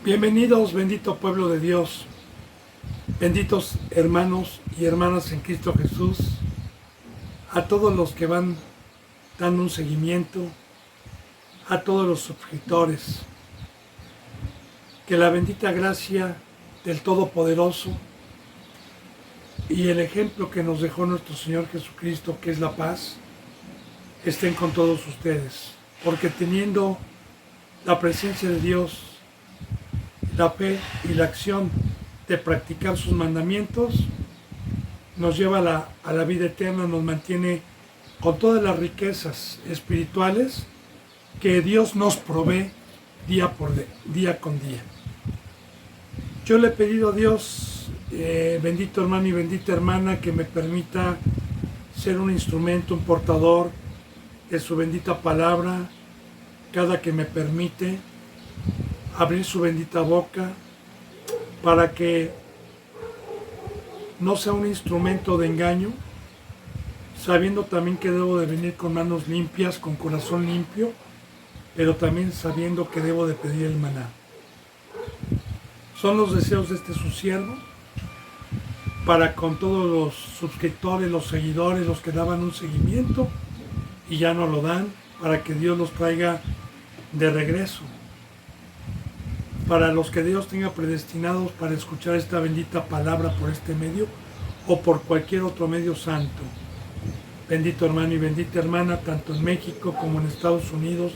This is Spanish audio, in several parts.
Bienvenidos, bendito pueblo de Dios, benditos hermanos y hermanas en Cristo Jesús, a todos los que van dando un seguimiento, a todos los suscriptores, que la bendita gracia del Todopoderoso y el ejemplo que nos dejó nuestro Señor Jesucristo, que es la paz, estén con todos ustedes, porque teniendo la presencia de Dios, la fe y la acción de practicar sus mandamientos, nos lleva a la vida eterna, nos mantiene con todas las riquezas espirituales que Dios nos provee día con día. Yo le he pedido a Dios, bendito hermano y bendita hermana, que me permita ser un instrumento, un portador de su bendita palabra, cada que me permite abrir su bendita boca, para que no sea un instrumento de engaño, sabiendo también que debo de venir con manos limpias, con corazón limpio, pero también sabiendo que debo de pedir el maná. Son los deseos de este su siervo, para con todos los suscriptores, los seguidores, los que daban un seguimiento y ya no lo dan, para que Dios los traiga de regreso. Para los que Dios tenga predestinados para escuchar esta bendita palabra por este medio o por cualquier otro medio santo. Bendito hermano y bendita hermana, tanto en México como en Estados Unidos,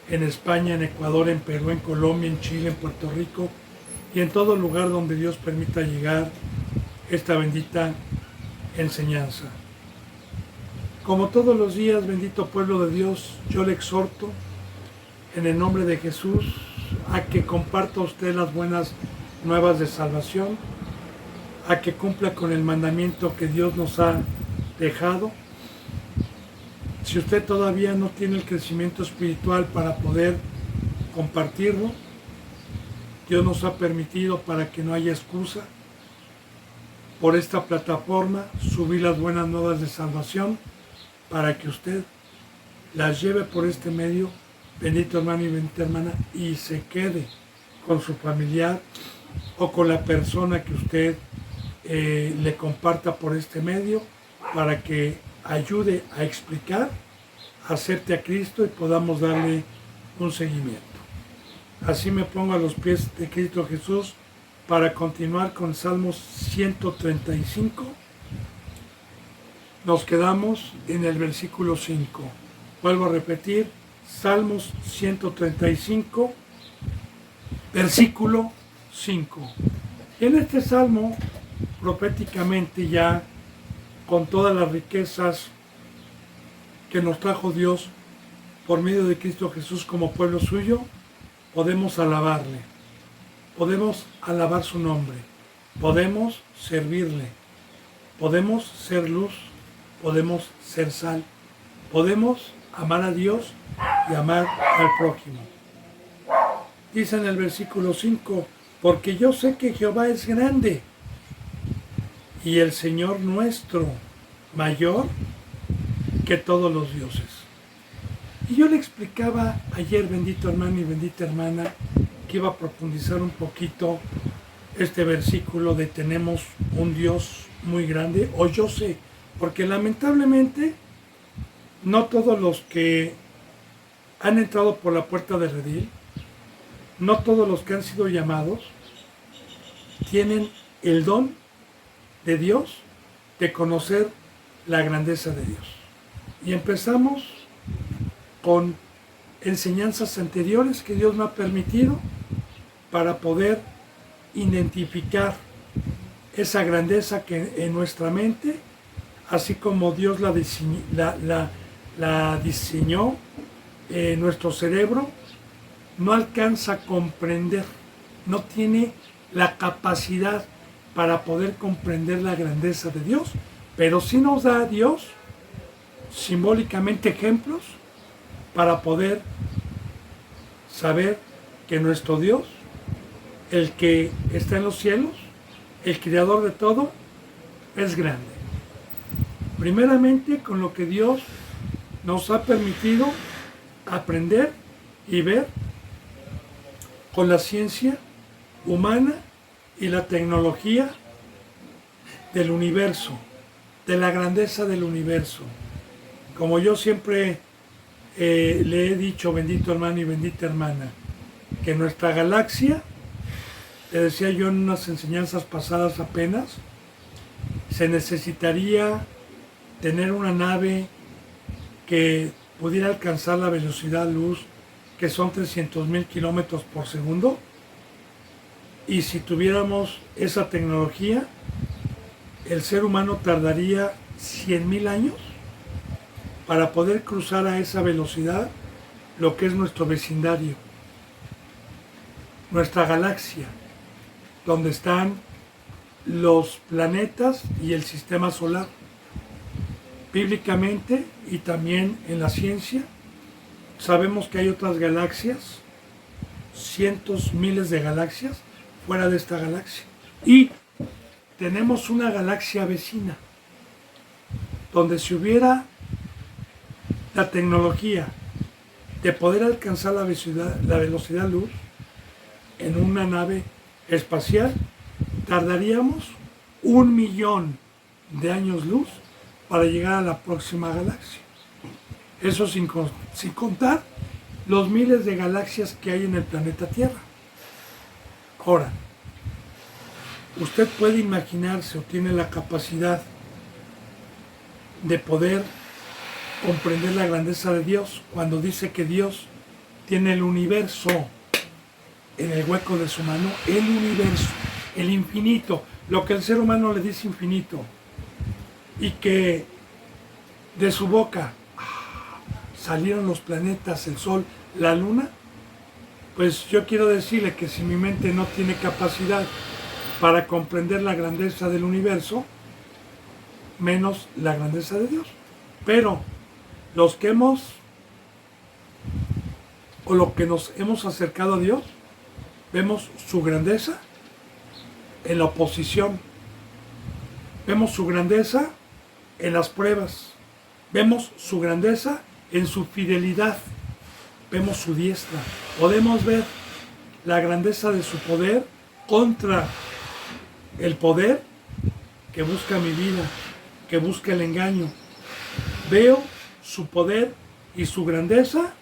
en España, en Ecuador, en Perú, en Colombia, en Chile, en Puerto Rico y en todo lugar donde Dios permita llegar esta bendita enseñanza. Como todos los días, bendito pueblo de Dios, yo le exhorto en el nombre de Jesús a que comparta usted las buenas nuevas de salvación, a que cumpla con el mandamiento que Dios nos ha dejado. Si usted todavía no tiene el crecimiento espiritual para poder compartirlo, Dios nos ha permitido, para que no haya excusa, por esta plataforma subir las buenas nuevas de salvación, para que usted las lleve por este medio, bendito hermano y bendita hermana, y se quede con su familiar o con la persona que usted le comparta por este medio, para que ayude a explicar, acepte a Cristo y podamos darle un seguimiento. Así me pongo a los pies de Cristo Jesús para continuar con Salmos 135. Nos quedamos en el versículo 5. Vuelvo a repetir, Salmos 135, versículo 5. En este salmo, proféticamente, ya con todas las riquezas que nos trajo Dios por medio de Cristo Jesús como pueblo suyo, podemos alabarle, podemos alabar su nombre, podemos servirle, podemos ser luz, podemos ser sal, podemos amar a Dios y amar al prójimo. Dice en el versículo 5, porque yo sé que Jehová es grande y el Señor nuestro mayor que todos los dioses. Y yo le explicaba ayer, bendito hermano y bendita hermana, que iba a profundizar un poquito este versículo de tenemos un Dios muy grande, o yo sé, porque lamentablemente no todos los que han entrado por la puerta de redil, no todos los que han sido llamados, tienen el don de Dios de conocer la grandeza de Dios. Y empezamos con enseñanzas anteriores que Dios me ha permitido para poder identificar esa grandeza que en nuestra mente, así como Dios la diseñó, nuestro cerebro no alcanza a comprender, no tiene la capacidad para poder comprender la grandeza de Dios, pero sí nos da a Dios simbólicamente ejemplos para poder saber que nuestro Dios, el que está en los cielos, el creador de todo, es grande. Primeramente con lo que Dios nos ha permitido aprender y ver con la ciencia humana y la tecnología del universo, de la grandeza del universo. Como yo siempre le he dicho, bendito hermano y bendita hermana, que nuestra galaxia, le decía yo en unas enseñanzas pasadas apenas, se necesitaría tener una nave que pudiera alcanzar la velocidad luz, que son 300,000 kilómetros por segundo, y si tuviéramos esa tecnología, el ser humano tardaría 100,000 años para poder cruzar a esa velocidad lo que es nuestro vecindario, nuestra galaxia, donde están los planetas y el sistema solar. Bíblicamente y también en la ciencia sabemos que hay otras galaxias, cientos, miles de galaxias fuera de esta galaxia. Y tenemos una galaxia vecina, donde si hubiera la tecnología de poder alcanzar la velocidad luz en una nave espacial, tardaríamos 1,000,000 de años luz para llegar a la próxima galaxia. Eso sin contar los miles de galaxias que hay en el planeta Tierra. Ahora, usted puede imaginarse o tiene la capacidad de poder comprender la grandeza de Dios cuando dice que Dios tiene el universo en el hueco de su mano, el universo, el infinito, lo que el ser humano le dice infinito, y que de su boca salieron los planetas, el sol, la luna. Pues yo quiero decirle que si mi mente no tiene capacidad para comprender la grandeza del universo, menos la grandeza de Dios. Pero los que nos hemos acercado a Dios, vemos su grandeza en la oposición, vemos su grandeza en las pruebas, vemos su grandeza en su fidelidad, vemos su diestra, podemos ver la grandeza de su poder contra el poder que busca mi vida, que busca el engaño. Veo su poder y su grandeza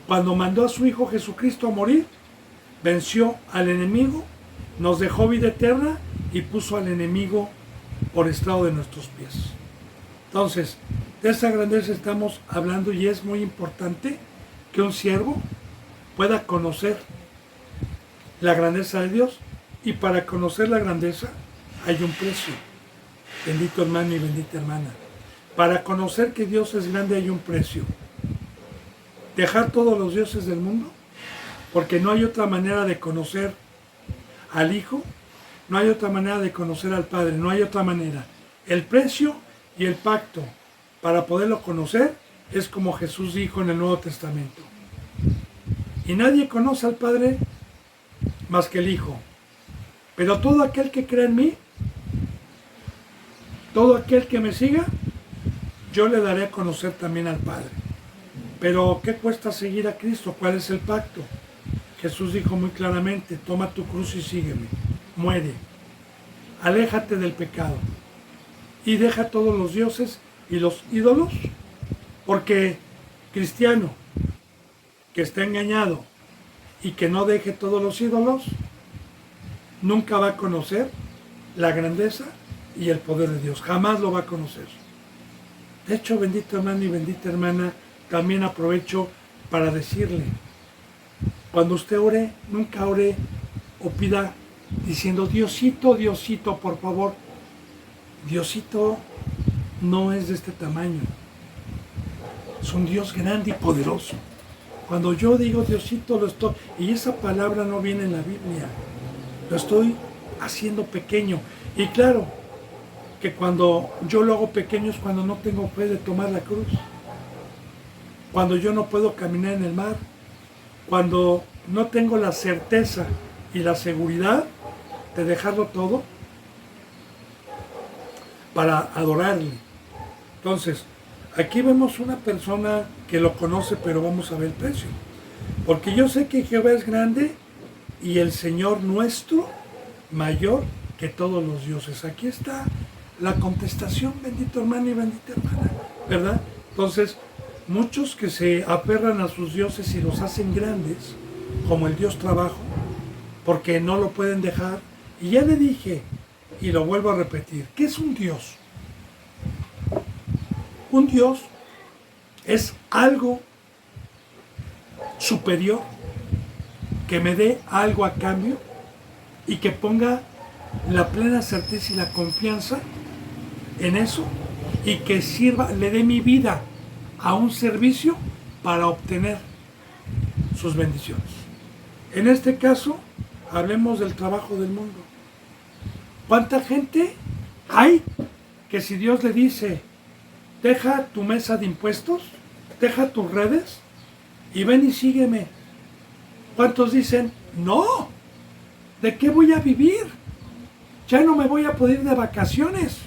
cuando mandó a su Hijo Jesucristo a morir, venció al enemigo, nos dejó vida eterna y puso al enemigo por estrado de nuestros pies. Entonces, de esa grandeza estamos hablando, y es muy importante que un siervo pueda conocer la grandeza de Dios, y para conocer la grandeza hay un precio. Bendito hermano y bendita hermana. Para conocer que Dios es grande hay un precio. Dejar todos los dioses del mundo, porque no hay otra manera de conocer al Hijo, no hay otra manera de conocer al Padre, no hay otra manera. El precio y el pacto para poderlo conocer es como Jesús dijo en el Nuevo Testamento. Y nadie conoce al Padre más que el Hijo. Pero todo aquel que cree en mí, todo aquel que me siga, yo le daré a conocer también al Padre. Pero ¿qué cuesta seguir a Cristo? ¿Cuál es el pacto? Jesús dijo muy claramente: toma tu cruz y sígueme. Muere. Aléjate del pecado. Y deja todos los dioses y los ídolos. Porque cristiano que está engañado y que no deje todos los ídolos, nunca va a conocer la grandeza y el poder de Dios. Jamás lo va a conocer. De hecho, bendito hermano y bendita hermana, también aprovecho para decirle, cuando usted ore, nunca ore o pida diciendo: Diosito, Diosito, por favor. Diosito no es de este tamaño. Es un Dios grande y poderoso. Cuando yo digo Diosito, lo estoy, y esa palabra no viene en la Biblia, lo estoy haciendo pequeño. Y claro, que cuando yo lo hago pequeño es cuando no tengo fe de tomar la cruz, cuando yo no puedo caminar en el mar, cuando no tengo la certeza y la seguridad de dejarlo todo para adorarle. Entonces, aquí vemos una persona que lo conoce, pero vamos a ver el precio. Porque yo sé que Jehová es grande y el Señor nuestro mayor que todos los dioses. Aquí está la contestación, bendito hermano y bendita hermana, ¿verdad? Entonces, muchos que se aferran a sus dioses y los hacen grandes, como el Dios trabajo, porque no lo pueden dejar. Y ya le dije, y lo vuelvo a repetir, ¿qué es un Dios? Un Dios es algo superior que me dé algo a cambio y que ponga la plena certeza y la confianza en eso y que sirva, le dé mi vida a un servicio para obtener sus bendiciones. En este caso, hablemos del trabajo del mundo. ¿Cuánta gente hay que si Dios le dice, deja tu mesa de impuestos, deja tus redes y ven y sígueme? ¿Cuántos dicen, no, ¿de qué voy a vivir? Ya no me voy a poder ir de vacaciones,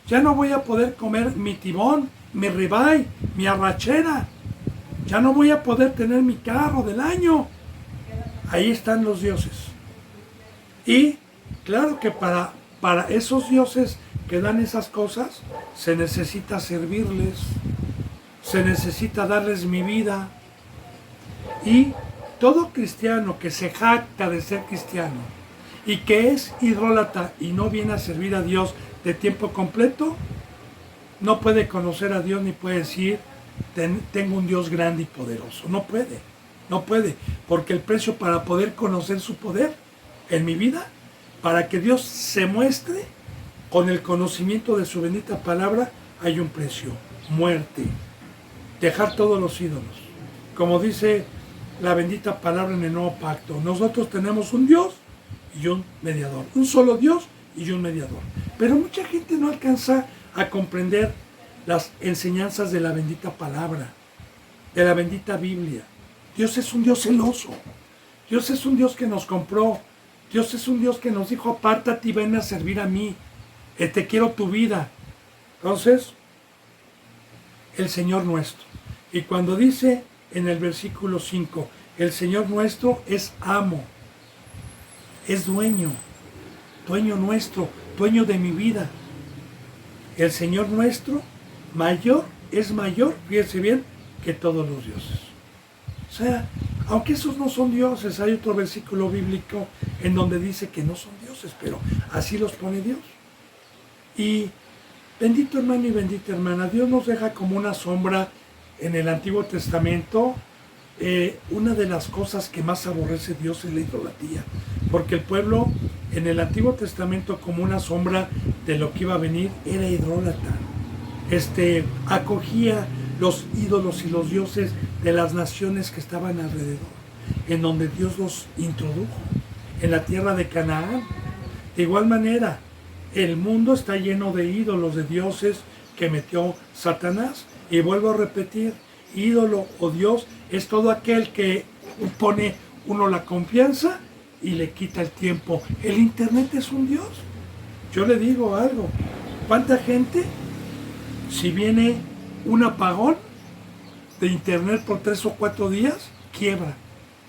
ya no voy a poder comer mi tibón, mi ribeye, mi arrachera, ya no voy a poder tener mi carro del año. Ahí están los dioses. Y claro que para esos dioses que dan esas cosas, se necesita servirles, se necesita darles mi vida. Y todo cristiano que se jacta de ser cristiano y que es idólatra y no viene a servir a Dios de tiempo completo, no puede conocer a Dios ni puede decir, tengo un Dios grande y poderoso. No puede, no puede, porque el precio para poder conocer su poder en mi vida, para que Dios se muestre con el conocimiento de su bendita palabra, hay un precio: muerte, dejar todos los ídolos. Como dice la bendita palabra en el nuevo pacto, nosotros tenemos un Dios y un mediador, un solo Dios y un mediador. Pero mucha gente no alcanza a comprender las enseñanzas de la bendita palabra, de la bendita Biblia. Dios es un Dios celoso, Dios es un Dios que nos compró, Dios es un Dios que nos dijo, apártate y ven a servir a mí, te quiero tu vida. Entonces, el Señor nuestro. Y cuando dice en el versículo 5, el Señor nuestro es amo, es dueño, dueño nuestro, dueño de mi vida. El Señor nuestro es mayor, fíjense bien, que todos los dioses. O sea, aunque esos no son dioses, hay otro versículo bíblico en donde dice que no son dioses, pero así los pone Dios. Y bendito hermano y bendita hermana, Dios nos deja como una sombra en el Antiguo Testamento. Una de las cosas que más aborrece Dios es la idolatría, porque el pueblo en el Antiguo Testamento, como una sombra de lo que iba a venir, era idólatra. Acogía los ídolos y los dioses de las naciones que estaban alrededor, en donde Dios los introdujo, en la tierra de Canaán. De igual manera, el mundo está lleno de ídolos, de dioses que metió Satanás. Y vuelvo a repetir, ídolo o Dios es todo aquel que pone uno la confianza y le quita el tiempo. El internet es un Dios. Yo le digo algo, ¿cuánta gente, si viene un apagón de internet por 3 o 4 días, quiebra?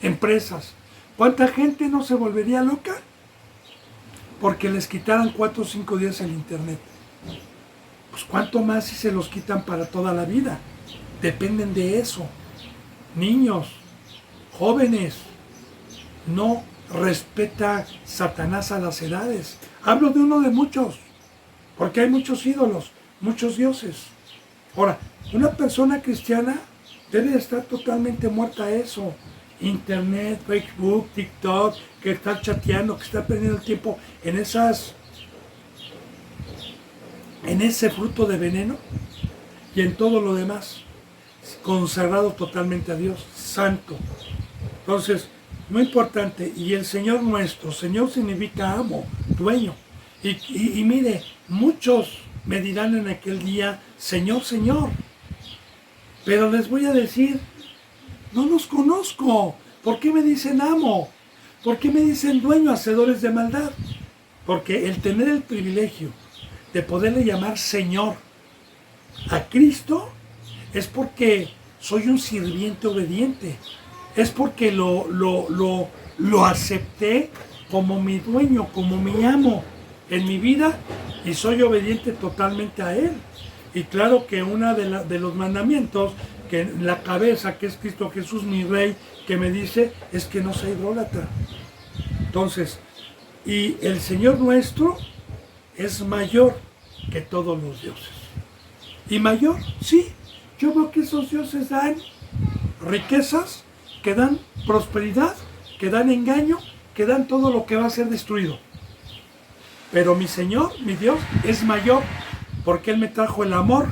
Empresas. ¿Cuánta gente no se volvería loca porque les quitaran 4 o 5 días el internet? Pues cuánto más si se los quitan para toda la vida. Dependen de eso. Niños, jóvenes, no respeta Satanás a las edades. Hablo de uno de muchos, porque hay muchos ídolos, muchos dioses. Ahora, una persona cristiana debe estar totalmente muerta a eso. Internet, Facebook, TikTok, que está chateando, que está perdiendo el tiempo en ese fruto de veneno y en todo lo demás, consagrado totalmente a Dios, santo. Entonces, muy importante, y el Señor nuestro, Señor significa amo, dueño. Y mire, muchos me dirán en aquel día, Señor, Señor, pero les voy a decir, no los conozco. ¿Por qué me dicen amo? ¿Por qué me dicen dueño, hacedores de maldad? Porque el tener el privilegio de poderle llamar Señor a Cristo es porque soy un sirviente obediente. es porque lo acepté como mi dueño, como mi amo en mi vida y soy obediente totalmente a Él. Y claro que uno de los mandamientos, que la cabeza, que es Cristo Jesús, mi Rey, que me dice, es que no sea idólatra. Entonces, y el Señor nuestro es mayor que todos los dioses. Y mayor, sí, yo veo que esos dioses dan riquezas, que dan prosperidad, que dan engaño, que dan todo lo que va a ser destruido. Pero mi Señor, mi Dios, es mayor, porque Él me trajo el amor,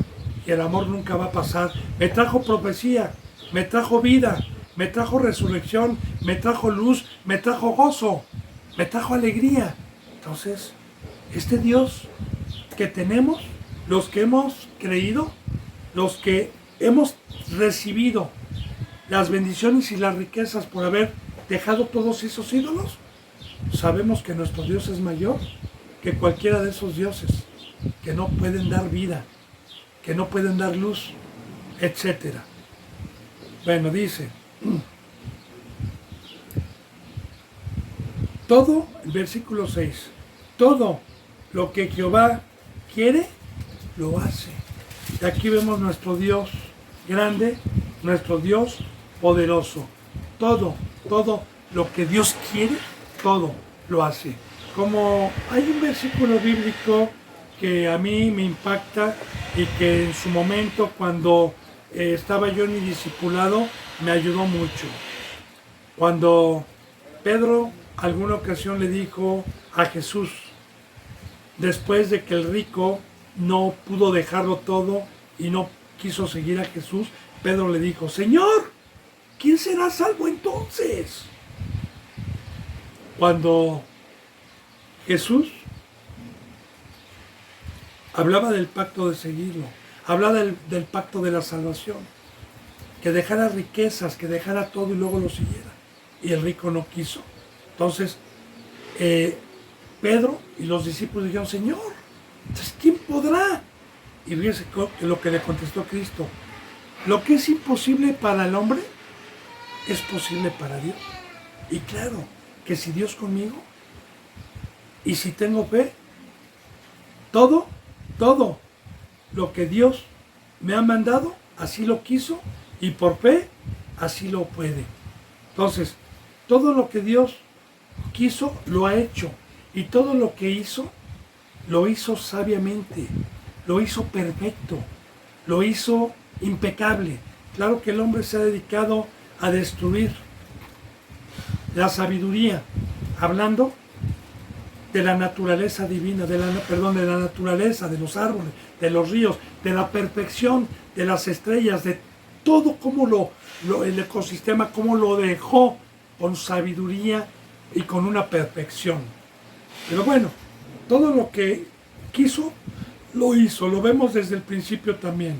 y el amor nunca va a pasar. Me trajo profecía, me trajo vida, me trajo resurrección, me trajo luz, me trajo gozo, me trajo alegría. Entonces, este Dios que tenemos, los que hemos creído, los que hemos recibido las bendiciones y las riquezas por haber dejado todos esos ídolos, sabemos que nuestro Dios es mayor que cualquiera de esos dioses, que no pueden dar vida, que no pueden dar luz, etc. Bueno, dice, todo, el versículo 6, todo lo que Jehová quiere, lo hace. Y aquí vemos nuestro Dios grande, nuestro Dios poderoso. Todo lo que Dios quiere, todo lo hace. Como hay un versículo bíblico que a mí me impacta y que en su momento cuando estaba yo en mi discipulado me ayudó mucho. Cuando Pedro alguna ocasión le dijo a Jesús, después de que el rico no pudo dejarlo todo y no quiso seguir a Jesús, Pedro le dijo, Señor, ¿quién será salvo entonces? Cuando Jesús hablaba del pacto de seguirlo, hablaba del pacto de la salvación, que dejara riquezas, que dejara todo y luego lo siguiera. Y el rico no quiso. Entonces, Pedro y los discípulos dijeron, Señor, entonces ¿quién podrá? Y fíjese lo que le contestó Cristo. Lo que es imposible para el hombre, es posible para Dios. Y claro, que si Dios conmigo, y si tengo fe, todo lo que Dios me ha mandado, así lo quiso, y por fe, así lo puede. Entonces, todo lo que Dios quiso, lo ha hecho. Y todo lo que hizo, lo hizo sabiamente, lo hizo perfecto, lo hizo impecable. Claro que el hombre se ha dedicado a destruir la sabiduría, hablando de la naturaleza divina, de la naturaleza, de los árboles, de los ríos, de la perfección, de las estrellas, de todo como el ecosistema, cómo lo dejó con sabiduría y con una perfección. Pero bueno, todo lo que quiso, lo hizo. Lo vemos desde el principio también.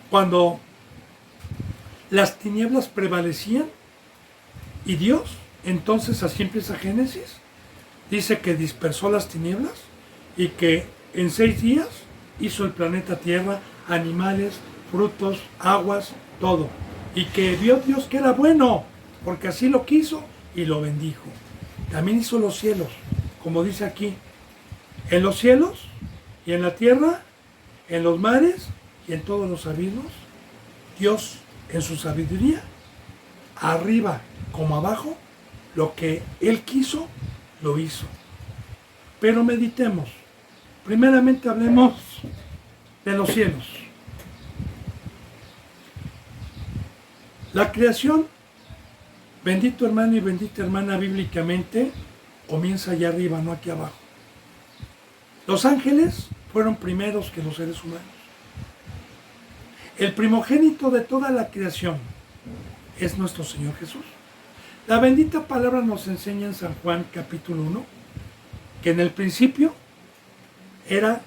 Cuando las tinieblas prevalecían y Dios, entonces así empieza Génesis, dice que dispersó las tinieblas y que en 6 días hizo el planeta Tierra, animales, frutos, aguas, todo. Y que vio Dios que era bueno, porque así lo quiso y lo bendijo. También hizo los cielos, como dice aquí, en los cielos y en la tierra, en los mares y en todos los abismos, Dios en su sabiduría, arriba como abajo, lo que Él quiso, lo hizo. Pero meditemos. Primeramente hablemos de los cielos. La creación, bendito hermano y bendita hermana, bíblicamente, comienza allá arriba, no aquí abajo. Los ángeles fueron primeros que los seres humanos. El primogénito de toda la creación es nuestro Señor Jesús. La bendita palabra nos enseña en San Juan capítulo 1 que en el principio era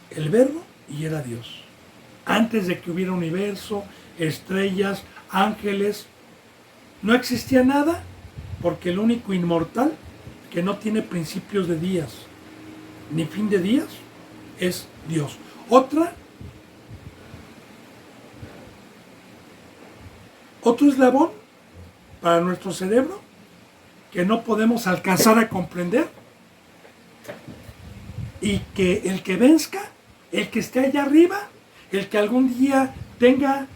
el Verbo y era Dios. Antes de que hubiera universo, estrellas, ángeles, no existía nada, porque el único inmortal que no tiene principios de días ni fin de días es Dios. Otro eslabón para nuestro cerebro que no podemos alcanzar a comprender, y que el que venzca, el que esté allá arriba, el que algún día tenga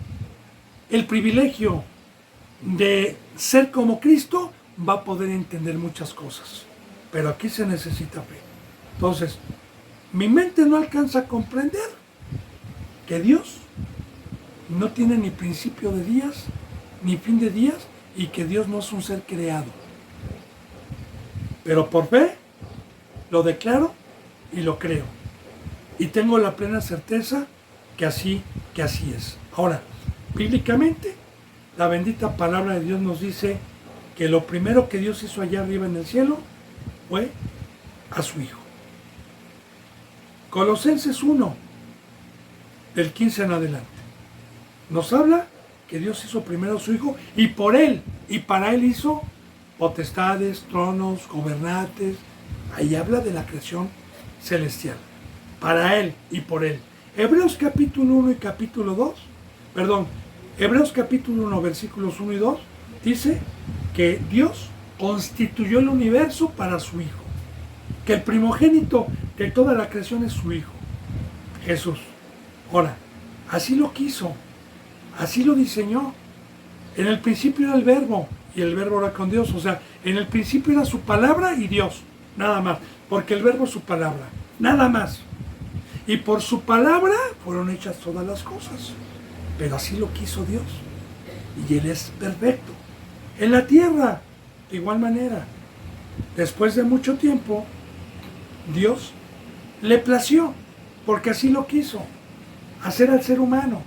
el privilegio de ser como Cristo, va a poder entender muchas cosas. Pero aquí se necesita fe. Entonces, mi mente no alcanza a comprender que Dios no tiene ni principio de días, ni fin de días, y que Dios no es un ser creado. Pero por fe lo declaro y lo creo. Y tengo la plena certeza que así es. Ahora, bíblicamente, la bendita palabra de Dios nos dice que lo primero que Dios hizo allá arriba en el cielo fue a su Hijo. Colosenses 1, del 15 en adelante, nos habla que Dios hizo primero a su Hijo y por Él y para Él hizo potestades, tronos, gobernantes. Ahí habla de la creación celestial. Para Él y por Él. Hebreos capítulo 1 y capítulo 2, Hebreos capítulo 1, versículos 1 y 2, dice que Dios constituyó el universo para su Hijo. Que el primogénito de toda la creación es su Hijo, Jesús. Ahora, así lo quiso, así lo diseñó. En el principio era el Verbo, y el Verbo era con Dios. O sea, en el principio era su palabra y Dios, nada más. Porque el Verbo es su palabra, nada más. Y por su palabra fueron hechas todas las cosas. Pero así lo quiso Dios. Y Él es perfecto. En la tierra, de igual manera. Después de mucho tiempo, Dios le plació, porque así lo quiso, hacer al ser humano,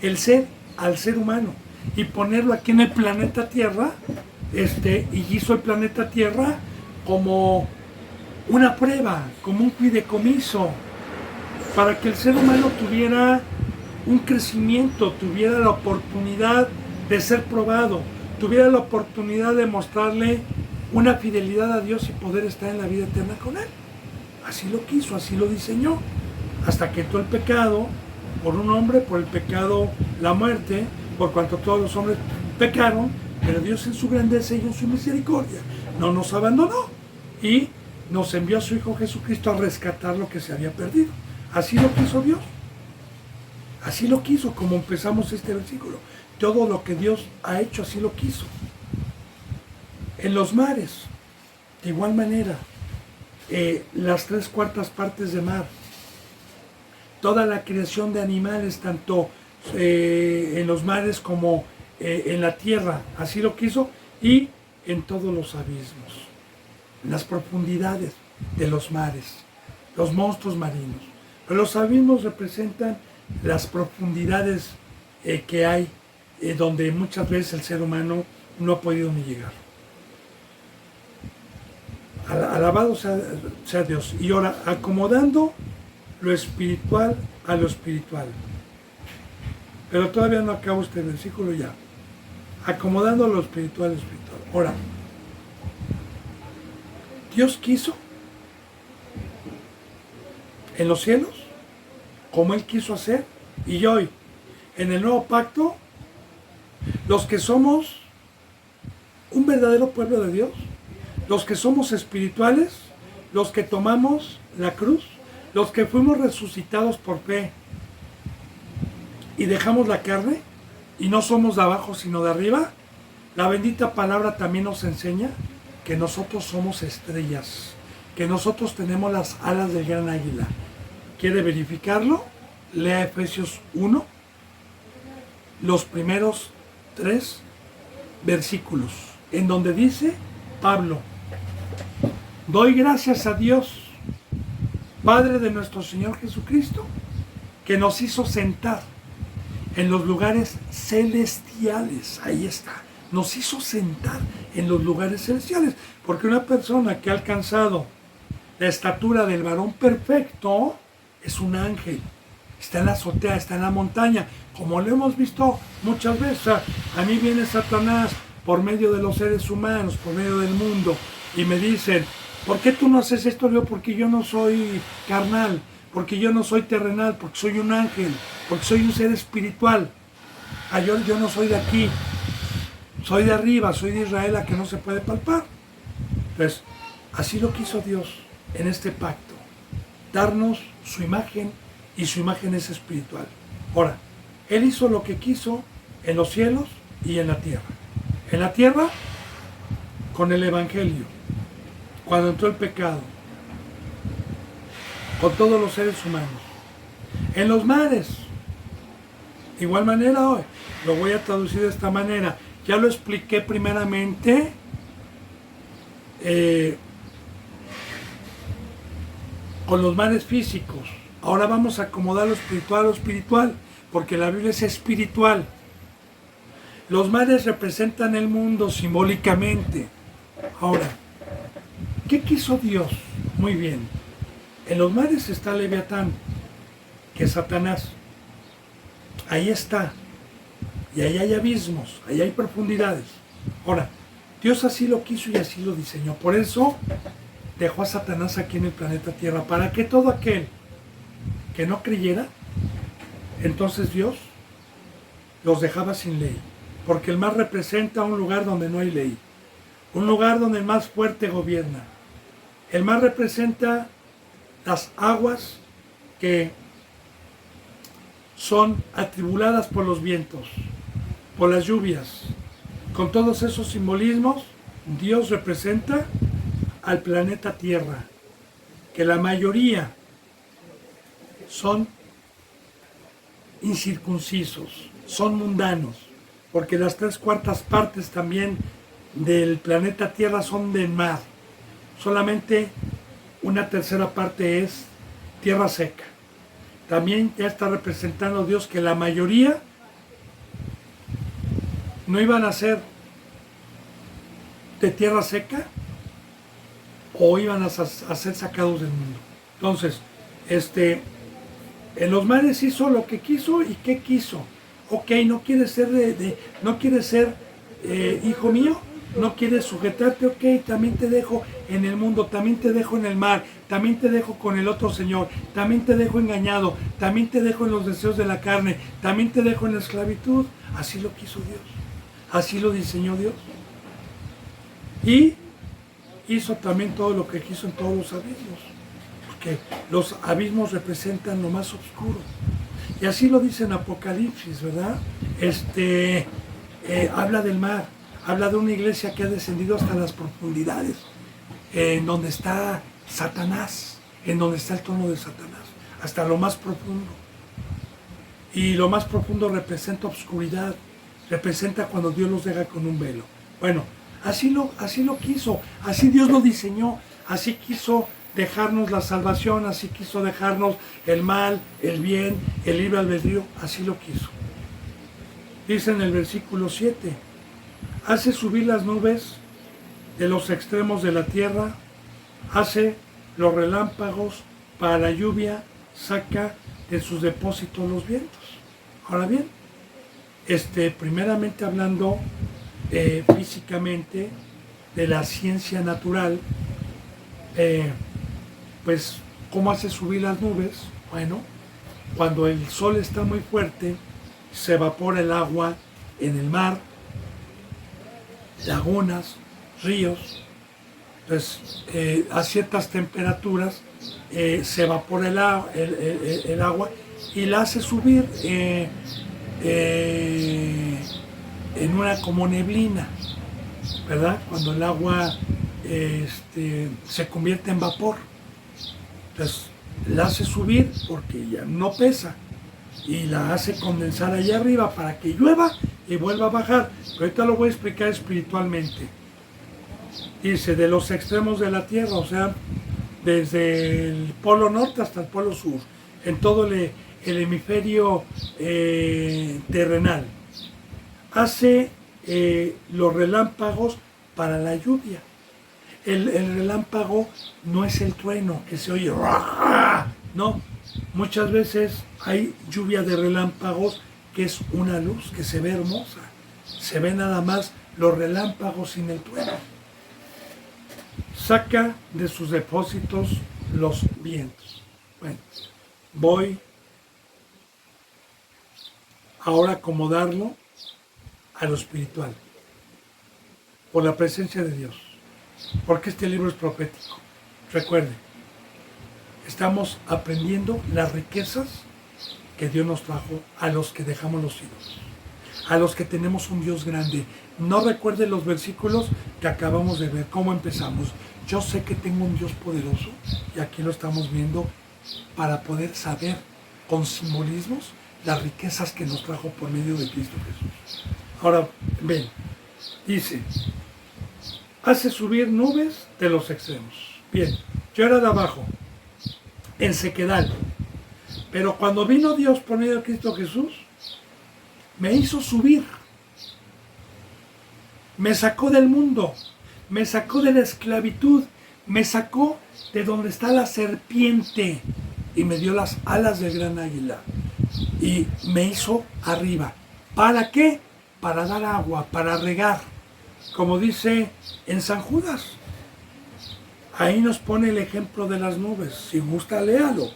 el ser al ser humano, y ponerlo aquí en el planeta Tierra, y hizo el planeta Tierra como una prueba, como un fideicomiso, para que el ser humano tuviera un crecimiento, tuviera la oportunidad de ser probado, tuviera la oportunidad de mostrarle una fidelidad a Dios y poder estar en la vida eterna con Él. Así lo quiso, así lo diseñó, hasta que todo el pecado, por un hombre, por el pecado la muerte, por cuanto todos los hombres pecaron, pero Dios en su grandeza y en su misericordia no nos abandonó y nos envió a su Hijo Jesucristo a rescatar lo que se había perdido. Así lo quiso Dios, así lo quiso, como empezamos este versículo. Todo lo que Dios ha hecho, así lo quiso. En los mares, de igual manera, las 3/4 partes de mar, toda la creación de animales, tanto en los mares como en la tierra, así lo quiso, y en todos los abismos, en las profundidades de los mares, los monstruos marinos. Pero los abismos representan las profundidades que hay, donde muchas veces el ser humano no ha podido ni llegar. Alabado sea Dios. Y ahora, acomodando lo espiritual a lo espiritual. Pero todavía no acabo este versículo ya. Acomodando lo espiritual a lo espiritual. Ahora, Dios quiso en los cielos, como Él quiso hacer, y hoy, en el nuevo pacto, los que somos un verdadero pueblo de Dios, los que somos espirituales, los que tomamos la cruz, los que fuimos resucitados por fe y dejamos la carne y no somos de abajo sino de arriba, la bendita palabra también nos enseña que nosotros somos estrellas, que nosotros tenemos las alas del gran águila. ¿Quiere verificarlo? Lea Efesios 1, los primeros 3 versículos, en donde dice Pablo: doy gracias a Dios, Padre de nuestro Señor Jesucristo, que nos hizo sentar en los lugares celestiales. Ahí está, nos hizo sentar en los lugares celestiales, porque una persona que ha alcanzado la estatura del varón perfecto es un ángel, está en la azotea, está en la montaña, como lo hemos visto muchas veces. A mí viene Satanás por medio de los seres humanos, por medio del mundo, y me dicen: ¿por qué tú no haces esto? Yo, porque yo no soy carnal, porque yo no soy terrenal, porque soy un ángel, porque soy un ser espiritual. Yo no soy de aquí. Soy de arriba, soy de Israel, a que no se puede palpar. Entonces, así lo quiso Dios en este pacto, darnos su imagen, y su imagen es espiritual. Ahora, Él hizo lo que quiso en los cielos y en la tierra. En la tierra, con el Evangelio, cuando entró el pecado, con todos los seres humanos. En los mares, de igual manera hoy, lo voy a traducir de esta manera. Ya lo expliqué primeramente con los mares físicos. Ahora vamos a acomodar lo espiritual, porque la Biblia es espiritual. Los mares representan el mundo simbólicamente. Ahora, ¿qué quiso Dios? Muy bien. En los mares está Leviatán, que es Satanás. Ahí está. Y ahí hay abismos, ahí hay profundidades. Ahora, Dios así lo quiso y así lo diseñó. Por eso dejó a Satanás aquí en el planeta Tierra, para que todo aquel que no creyera, entonces Dios los dejaba sin ley. Porque el mar representa un lugar donde no hay ley. Un lugar donde el más fuerte gobierna. El mar representa las aguas que son atribuladas por los vientos, por las lluvias. Con todos esos simbolismos, Dios representa al planeta Tierra, que la mayoría son incircuncisos, son mundanos, porque las 3/4 partes también del planeta Tierra son del mar. Solamente una 1/3 parte es tierra seca. También ya está representando Dios que la mayoría no iban a ser de tierra seca o iban a ser sacados del mundo. Entonces, en los mares hizo lo que quiso y qué quiso. Ok, no quieres ser no quieres ser hijo mío, no quieres sujetarte, ok, también te dejo en el mundo, también te dejo en el mar, también te dejo con el otro señor, también te dejo engañado, también te dejo en los deseos de la carne, también te dejo en la esclavitud. Así lo quiso Dios, así lo diseñó Dios. Y hizo también todo lo que quiso en todos los abismos, porque los abismos representan lo más oscuro. Y así lo dice en Apocalipsis, ¿verdad? Habla del mar, habla de una iglesia que ha descendido hasta las profundidades, en donde está Satanás, en donde está el trono de Satanás, hasta lo más profundo. Y lo más profundo representa obscuridad, representa cuando Dios los deja con un velo. Bueno, así lo quiso, así Dios lo diseñó, así quiso dejarnos la salvación, así quiso dejarnos el mal, el bien, el libre albedrío, así lo quiso. Dice en el versículo 7, hace subir las nubes de los extremos de la tierra, hace los relámpagos para la lluvia, saca de sus depósitos los vientos. Ahora bien, primeramente hablando físicamente de la ciencia natural, pues, ¿cómo hace subir las nubes? Bueno, cuando el sol está muy fuerte, se evapora el agua en el mar, lagunas, ríos. Entonces, a ciertas temperaturas se evapora el agua y la hace subir en una como neblina, ¿verdad? Cuando el agua se convierte en vapor. Entonces la hace subir porque ya no pesa y la hace condensar allá arriba para que llueva y vuelva a bajar. Pero ahorita lo voy a explicar espiritualmente. Dice, de los extremos de la tierra, o sea, desde el polo norte hasta el polo sur, en todo el hemisferio terrenal. Hace los relámpagos para la lluvia. El relámpago no es el trueno que se oye, no, muchas veces hay lluvia de relámpagos que es una luz que se ve hermosa, se ve nada más los relámpagos sin el trueno. Saca de sus depósitos los vientos. Bueno, voy ahora a acomodarlo a lo espiritual. por la presencia de Dios, porque este libro es profético. Recuerden, estamos aprendiendo las riquezas que Dios nos trajo a los que dejamos los ídolos, a los que tenemos un Dios grande. No recuerden los versículos que acabamos de ver, cómo empezamos. Yo sé que tengo un Dios poderoso, y aquí lo estamos viendo, para poder saber con simbolismos las riquezas que nos trajo por medio de Cristo Jesús. Ahora, ven, dice, hace subir nubes de los extremos. Bien, yo era de abajo, en sequedal, pero cuando vino Dios por medio de Cristo Jesús, me hizo subir, me sacó del mundo, me sacó de la esclavitud, me sacó de donde está la serpiente y me dio las alas del gran águila y me hizo arriba. ¿Para qué? Para dar agua, para regar, como dice en San Judas. Ahí nos pone el ejemplo de las nubes. Si gusta, léalo.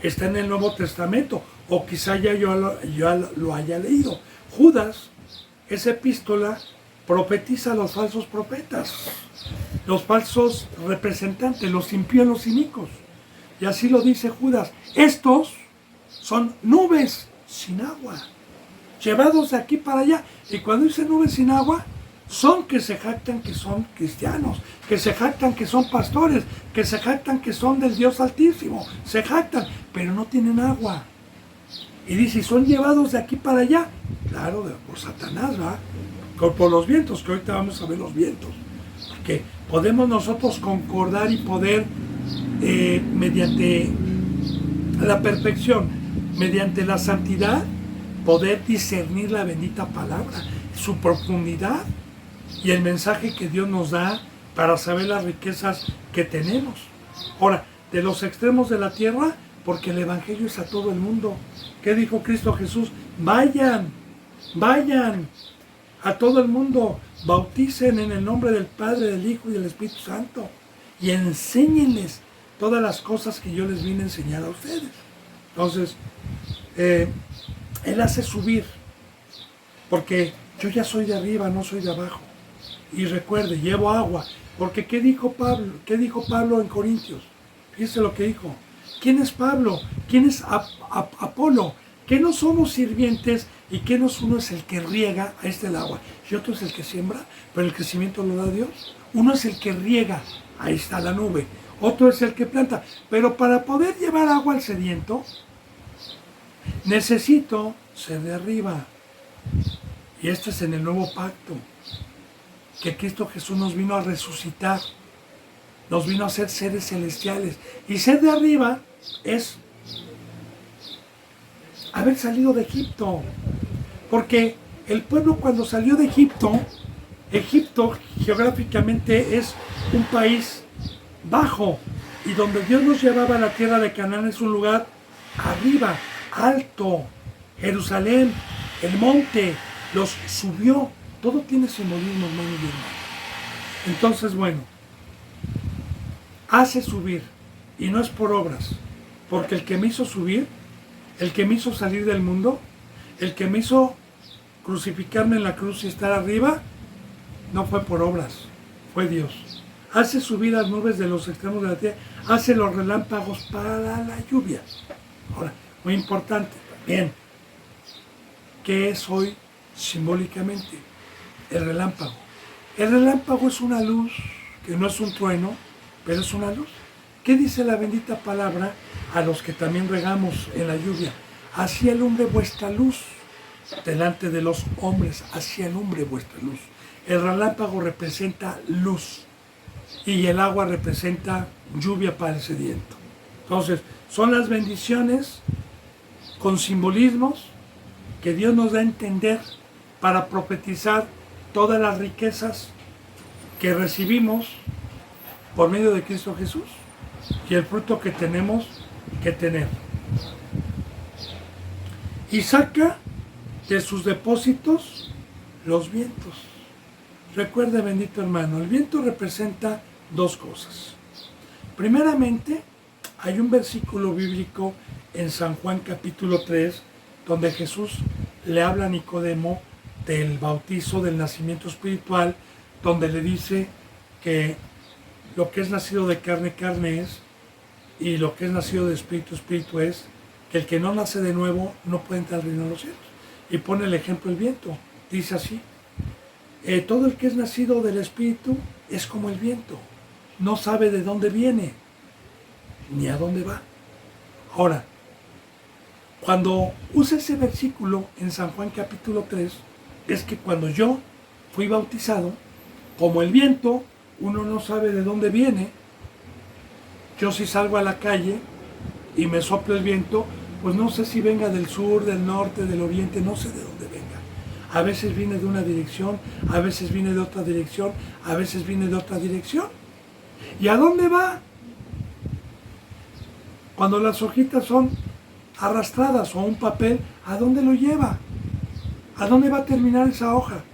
Está en el Nuevo Testamento, o quizá ya yo lo haya leído. Judas, esa epístola, profetiza a los falsos profetas, los falsos representantes, los impíos, los cínicos. Y así lo dice Judas. Estos son nubes sin agua, llevados de aquí para allá. Y cuando dice nubes sin agua, son que se jactan que son cristianos, que se jactan que son pastores, que se jactan que son del Dios Altísimo, se jactan, pero no tienen agua. Y dice, son llevados de aquí para allá, claro, por Satanás, ¿va? Por los vientos, que ahorita vamos a ver los vientos, que podemos nosotros concordar y poder, mediante la perfección, mediante la santidad, poder discernir la bendita palabra, su profundidad y el mensaje que Dios nos da para saber las riquezas que tenemos. Ahora, de los extremos de la tierra, porque el Evangelio es a todo el mundo. ¿Qué dijo Cristo Jesús? Vayan, vayan a todo el mundo, bauticen en el nombre del Padre, del Hijo y del Espíritu Santo y enséñenles todas las cosas que yo les vine a enseñar a ustedes. Entonces, Él hace subir, porque yo ya soy de arriba, no soy de abajo. Y recuerde, llevo agua, porque ¿qué dijo Pablo? ¿Qué dijo Pablo en Corintios? Fíjese lo que dijo. ¿Quién es Pablo? ¿Quién es Apolo? ¿Que no somos sirvientes y que uno es el que riega, ahí está el agua, y otro es el que siembra, pero el crecimiento lo da Dios? Uno es el que riega, ahí está la nube, otro es el que planta, pero para poder llevar agua al sediento, necesito ser de arriba. Y esto es en el nuevo pacto, que Cristo Jesús nos vino a resucitar, nos vino a ser seres celestiales. Y ser de arriba es haber salido de Egipto. Porque el pueblo cuando salió de Egipto, Egipto geográficamente es un país bajo. Y donde Dios nos llevaba a la tierra de Canaán es un lugar arriba, alto. Jerusalén, el monte, los subió. Todo tiene simbolismo, hermano y hermano. Entonces, bueno, hace subir, y no es por obras, porque el que me hizo subir, el que me hizo salir del mundo, el que me hizo crucificarme en la cruz y estar arriba, no fue por obras, fue Dios. Hace subir las nubes de los extremos de la tierra, hace los relámpagos para la lluvia. Ahora, muy importante también, ¿qué es hoy simbólicamente? El relámpago. El relámpago es una luz, que no es un trueno, pero es una luz. ¿Qué dice la bendita palabra a los que también regamos en la lluvia? Así alumbre vuestra luz delante de los hombres, así alumbre vuestra luz. El relámpago representa luz y el agua representa lluvia para el sediento. Entonces, son las bendiciones con simbolismos que Dios nos da a entender para profetizar todas las riquezas que recibimos por medio de Cristo Jesús y el fruto que tenemos que tener. Y saca de sus depósitos los vientos. Recuerde, bendito hermano, el viento representa dos cosas. Primeramente, hay un versículo bíblico en San Juan capítulo 3, donde Jesús le habla a Nicodemo del bautizo, del nacimiento espiritual, donde le dice que lo que es nacido de carne, carne es, y lo que es nacido de espíritu, espíritu es, que el que no nace de nuevo no puede entrar al reino de los cielos. Y pone el ejemplo el viento. Dice así, todo el que es nacido del espíritu es como el viento. No sabe de dónde viene, ni a dónde va. Ahora, cuando usa ese versículo en San Juan capítulo 3, es que cuando yo fui bautizado, como el viento, uno no sabe de dónde viene. Yo si salgo a la calle y me sopla el viento, pues no sé si venga del sur, del norte, del oriente, no sé de dónde venga. A veces viene de una dirección, a veces viene de otra dirección, a veces viene de otra dirección. ¿Y a dónde va? Cuando las hojitas son arrastradas o un papel, ¿a dónde lo lleva? ¿A dónde va a terminar esa hoja?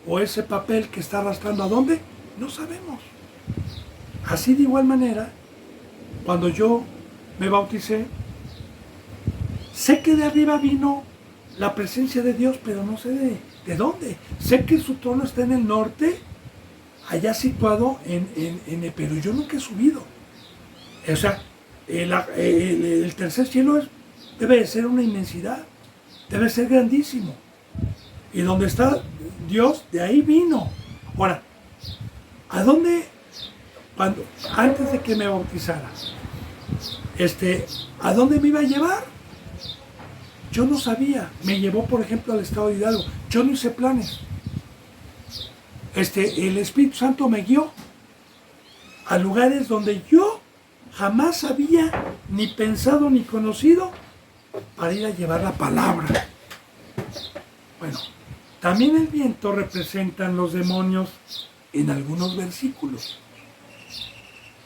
¿O ese papel que está arrastrando a dónde? No sabemos. Así de igual manera, cuando yo me bauticé, sé que de arriba vino la presencia de Dios, pero no sé de dónde. Sé que su trono está en el norte, allá situado pero yo nunca he subido. O sea, el tercer cielo debe de ser una inmensidad, debe ser grandísimo. Y donde está Dios, de ahí vino. Ahora, ¿a dónde? Antes de que me bautizara, ¿a dónde me iba a llevar? Yo no sabía. Me llevó, por ejemplo, al estado de Hidalgo. Yo no hice planes. El Espíritu Santo me guió a lugares donde yo jamás había ni pensado ni conocido para ir a llevar la palabra. Bueno, también el viento representan los demonios en algunos versículos.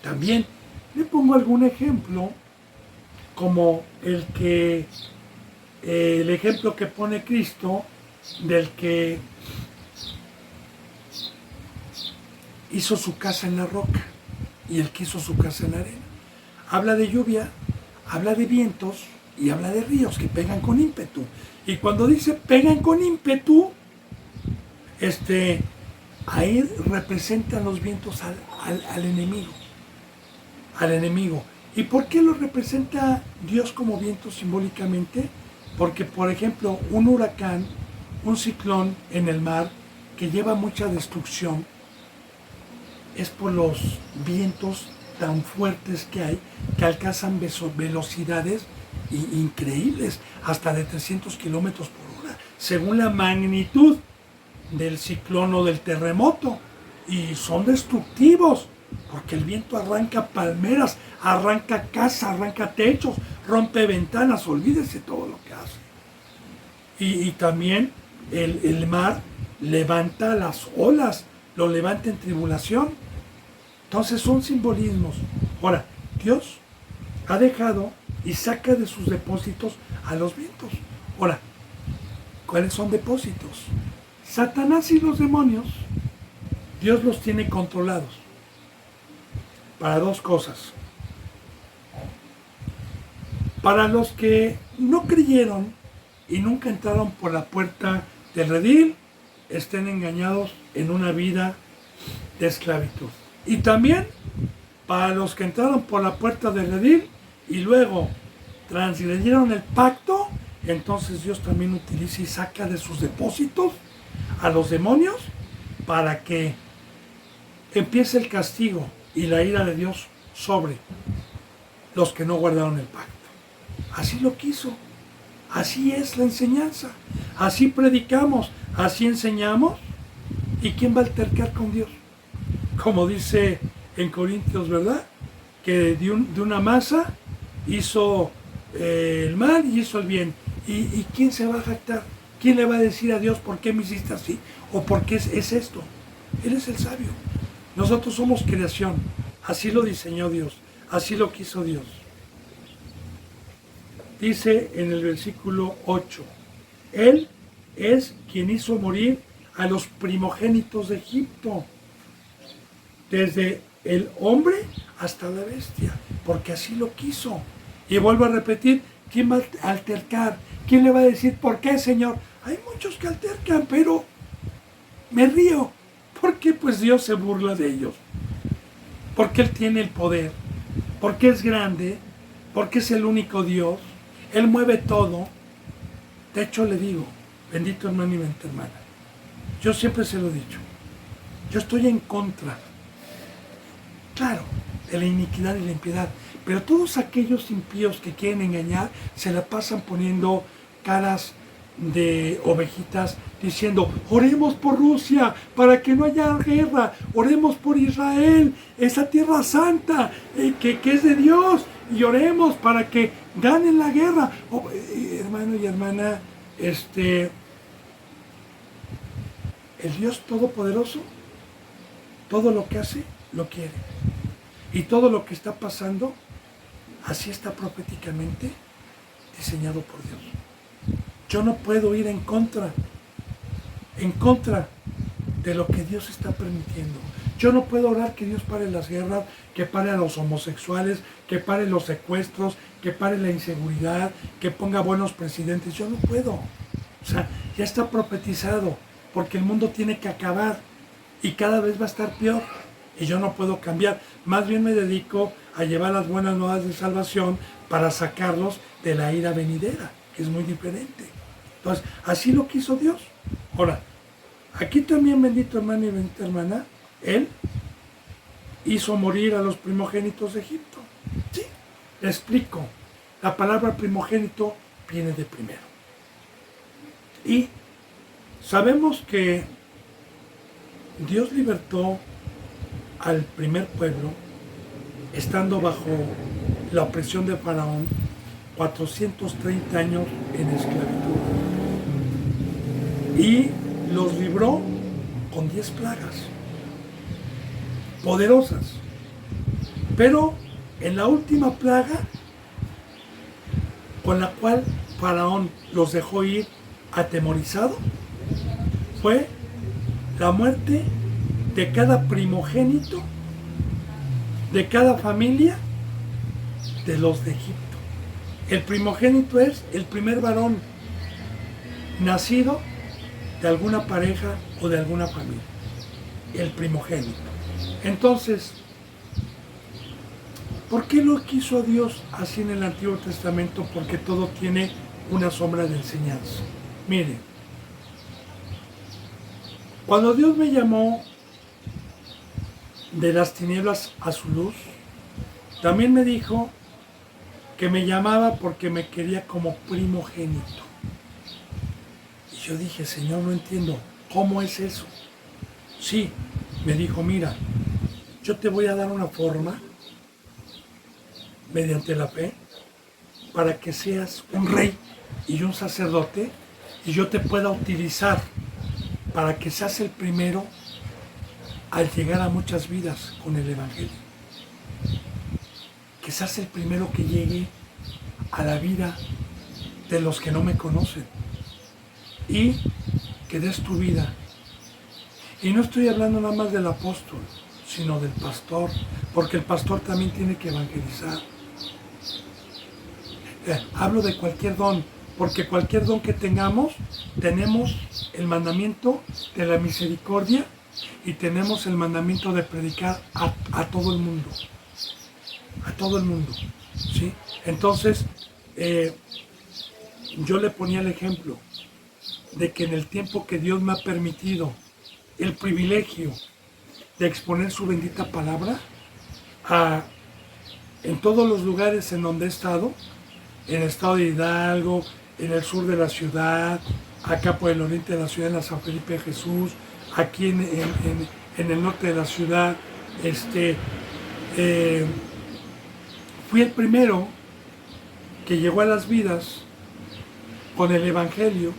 También le pongo algún ejemplo, como el ejemplo que pone Cristo del que hizo su casa en la roca y el que hizo su casa en la arena. Habla de lluvia, habla de vientos y habla de ríos que pegan con ímpetu. Y cuando dice pegan con ímpetu, ahí representan los vientos al enemigo. Al enemigo. ¿Y por qué lo representa Dios como viento simbólicamente? Porque, por ejemplo, un huracán, un ciclón en el mar que lleva mucha destrucción, es por los vientos tan fuertes que hay, que alcanzan velocidades increíbles, hasta de 300 kilómetros por hora, según la magnitud del ciclón o del terremoto. Y son destructivos, porque el viento arranca palmeras, arranca casas, arranca techos, rompe ventanas, olvídese todo lo que hace. Y también el mar levanta las olas, lo levanta en tribulación. Entonces son simbolismos. Ahora, Dios ha dejado y saca de sus depósitos a los vientos. Ahora, ¿cuáles son depósitos? Satanás y los demonios, Dios los tiene controlados para dos cosas. Para los que no creyeron y nunca entraron por la puerta del redil, estén engañados en una vida de esclavitud. Y también para los que entraron por la puerta del redil y luego transgredieron el pacto, entonces Dios también utiliza y saca de sus depósitos a los demonios para que empiece el castigo y la ira de Dios sobre los que no guardaron el pacto. Así lo quiso. Así es la enseñanza. Así predicamos, así enseñamos. ¿Y quién va a altercar con Dios? Como dice en Corintios, ¿verdad? Que de una masa hizo el mal y hizo el bien. ¿Y quién se va a jactar? ¿Quién le va a decir a Dios por qué me hiciste así? ¿O por qué es esto? Él es el sabio. Nosotros somos creación. Así lo diseñó Dios. Así lo quiso Dios. Dice en el versículo 8, Él es quien hizo morir a los primogénitos de Egipto, desde el hombre hasta la bestia, porque así lo quiso. Y vuelvo a repetir, ¿quién va a altercar? ¿Quién le va a decir por qué, Señor? Hay muchos que altercan, pero me río, ¿Por qué? Pues Dios se burla de ellos. Porque Él tiene el poder. Porque es grande. Porque es el único Dios. Él mueve todo. De hecho le digo, bendito hermano y bendita hermana, yo siempre se lo he dicho, yo estoy en contra, claro, de la iniquidad y la impiedad, pero todos aquellos impíos que quieren engañar se la pasan poniendo caras de ovejitas diciendo, oremos por Rusia para que no haya guerra, oremos por Israel, esa tierra santa que es de Dios, y oremos para que ganen la guerra. Hermano y hermana, el Dios Todopoderoso, todo lo que hace, lo quiere. Y todo lo que está pasando, así está proféticamente diseñado por Dios. Yo no puedo ir en contra de lo que Dios está permitiendo. Yo no puedo orar que Dios pare las guerras, que pare a los homosexuales, que pare los secuestros, que pare la inseguridad, que ponga buenos presidentes. Yo no puedo. O sea, ya está profetizado, porque el mundo tiene que acabar y cada vez va a estar peor. Y yo no puedo cambiar. Más bien me dedico a llevar las buenas nuevas de salvación para sacarlos de la ira venidera, que es muy diferente. Entonces, así lo quiso Dios. Ahora, aquí también, bendito hermano y bendita hermana, Él hizo morir a los primogénitos de Egipto. Sí, le explico. La palabra primogénito viene de primero. Y sabemos que Dios libertó al primer pueblo estando bajo la opresión de Faraón 430 años en esclavitud. Y los libró con 10 plagas poderosas. Pero en la última plaga, con la cual Faraón los dejó ir atemorizado, fue la muerte de cada primogénito, de cada familia de los de Egipto. El primogénito es el primer varón nacido de alguna pareja o de alguna familia. El primogénito. Entonces, ¿por qué lo quiso Dios así en el Antiguo Testamento? Porque todo tiene una sombra de enseñanza. Miren, cuando Dios me llamó de las tinieblas a su luz, también me dijo que me llamaba porque me quería como primogénito. Y yo dije, Señor, no entiendo, ¿cómo es eso? Sí, me dijo, mira, yo te voy a dar una forma mediante la fe para que seas un rey y un sacerdote y yo te pueda utilizar para que seas el primero al llegar a muchas vidas con el Evangelio. Que seas el primero que llegue a la vida de los que no me conocen y que des tu vida. Y no estoy hablando nada más del apóstol, sino del pastor, porque el pastor también tiene que evangelizar. Hablo de cualquier don, porque cualquier don que tengamos, tenemos el mandamiento de la misericordia y tenemos el mandamiento de predicar a todo el mundo. A todo el mundo, ¿sí? Entonces, yo le ponía el ejemplo de que en el tiempo que Dios me ha permitido el privilegio de exponer su bendita palabra en todos los lugares en donde he estado, en el estado de Hidalgo, en el sur de la ciudad, acá por el oriente de la ciudad, en la San Felipe de Jesús, aquí en el norte de la ciudad, fui el primero que llegó a las vidas con el Evangelio.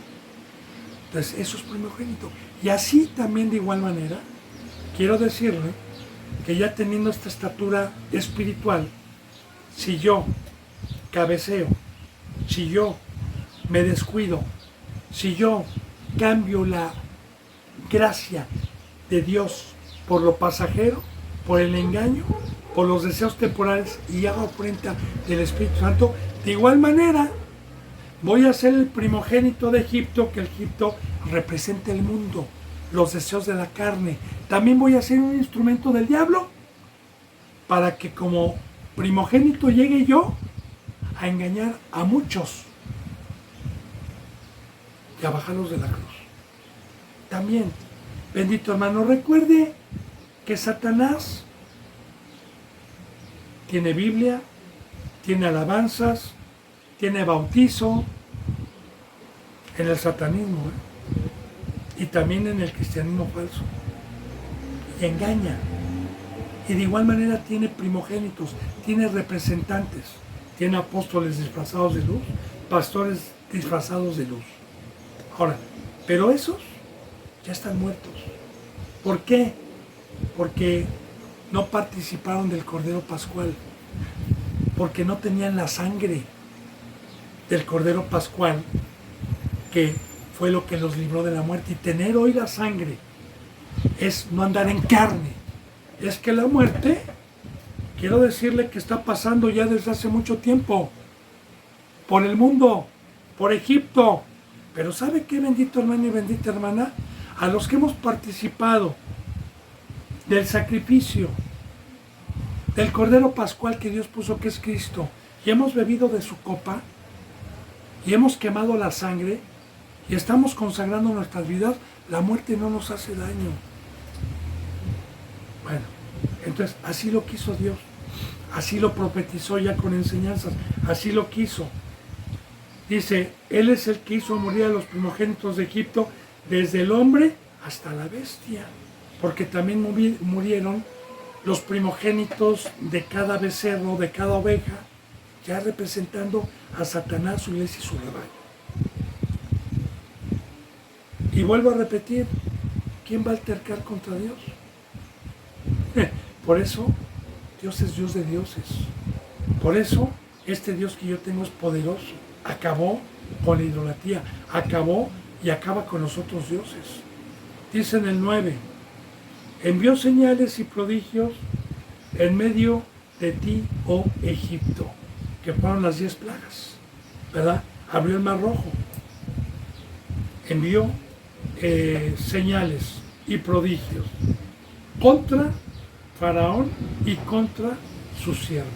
Entonces, eso es primogénito. Y así también de igual manera, quiero decirle que ya teniendo esta estatura espiritual, si yo cabeceo, si yo me descuido, si yo cambio la gracia de Dios por lo pasajero, por el engaño, por los deseos temporales y hago ofrenda del Espíritu Santo, de igual manera voy a ser el primogénito de Egipto, que Egipto representa el mundo, los deseos de la carne. También voy a ser un instrumento del diablo para que como primogénito llegue yo a engañar a muchos y a bajarlos de la cruz. También, bendito hermano, recuerde que Satanás tiene Biblia, tiene alabanzas, tiene bautizo en el satanismo, y también en el cristianismo falso. Y engaña. Y de igual manera tiene primogénitos, tiene representantes, tiene apóstoles disfrazados de luz, pastores disfrazados de luz. Ahora, pero esos ya están muertos. ¿Por qué? Porque no participaron del Cordero Pascual, porque no tenían la sangre del Cordero Pascual, que fue lo que los libró de la muerte. Y tener hoy la sangre es no andar en carne. Es que la muerte, quiero decirle que está pasando ya desde hace mucho tiempo, por el mundo, por Egipto. Pero ¿sabe qué, bendito hermano y bendita hermana? A los que hemos participado del sacrificio del Cordero Pascual que Dios puso, que es Cristo, y hemos bebido de su copa, y hemos quemado la sangre, y estamos consagrando nuestras vidas, la muerte no nos hace daño. Bueno, entonces así lo quiso Dios, así lo profetizó ya con enseñanzas, así lo quiso. Dice, Él es el que hizo morir a los primogénitos de Egipto, desde el hombre hasta la bestia, porque también murieron los primogénitos de cada becerro, de cada oveja, ya representando a Satanás, su iglesia y su rebaño. Y vuelvo a repetir, ¿quién va a altercar contra Dios? Por eso, Dios es Dios de dioses. Por eso, este Dios que yo tengo es poderoso. Acabó con la idolatría, acabó y acaba con los otros dioses. Dice en el 9, envió señales y prodigios en medio de ti, oh Egipto, que fueron las 10 plagas, ¿verdad? Abrió el mar rojo, envió señales y prodigios contra Faraón y contra sus siervos.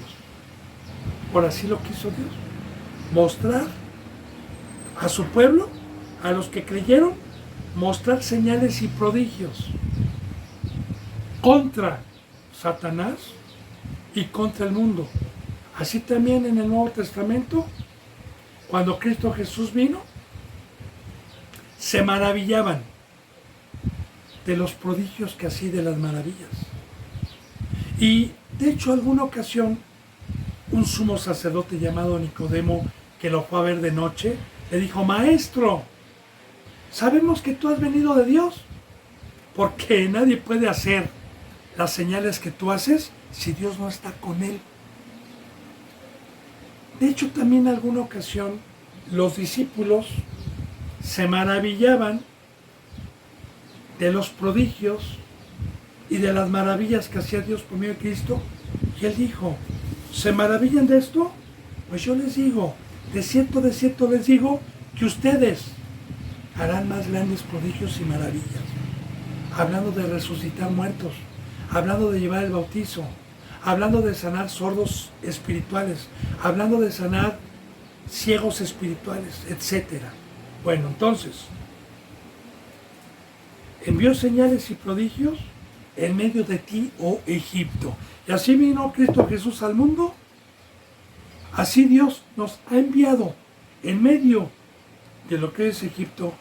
Por así lo quiso Dios, mostrar a su pueblo, a los que creyeron, mostrar señales y prodigios contra Satanás y contra el mundo. Así también en el Nuevo Testamento, cuando Cristo Jesús vino, se maravillaban de los prodigios que hacía, de las maravillas. Y de hecho, alguna ocasión, un sumo sacerdote llamado Nicodemo, que lo fue a ver de noche, le dijo, maestro, sabemos que tú has venido de Dios, porque nadie puede hacer las señales que tú haces si Dios no está con él. De hecho, también en alguna ocasión los discípulos se maravillaban de los prodigios y de las maravillas que hacía Dios por medio de Cristo, y él dijo, ¿se maravillan de esto? Pues yo les digo, de cierto les digo, que ustedes harán más grandes prodigios y maravillas. Hablando de resucitar muertos, hablando de llevar el bautizo, hablando de sanar sordos espirituales, hablando de sanar ciegos espirituales, etc. Bueno, entonces, envió señales y prodigios en medio de ti, oh Egipto. Y así vino Cristo Jesús al mundo. Así Dios nos ha enviado en medio de lo que es Egipto.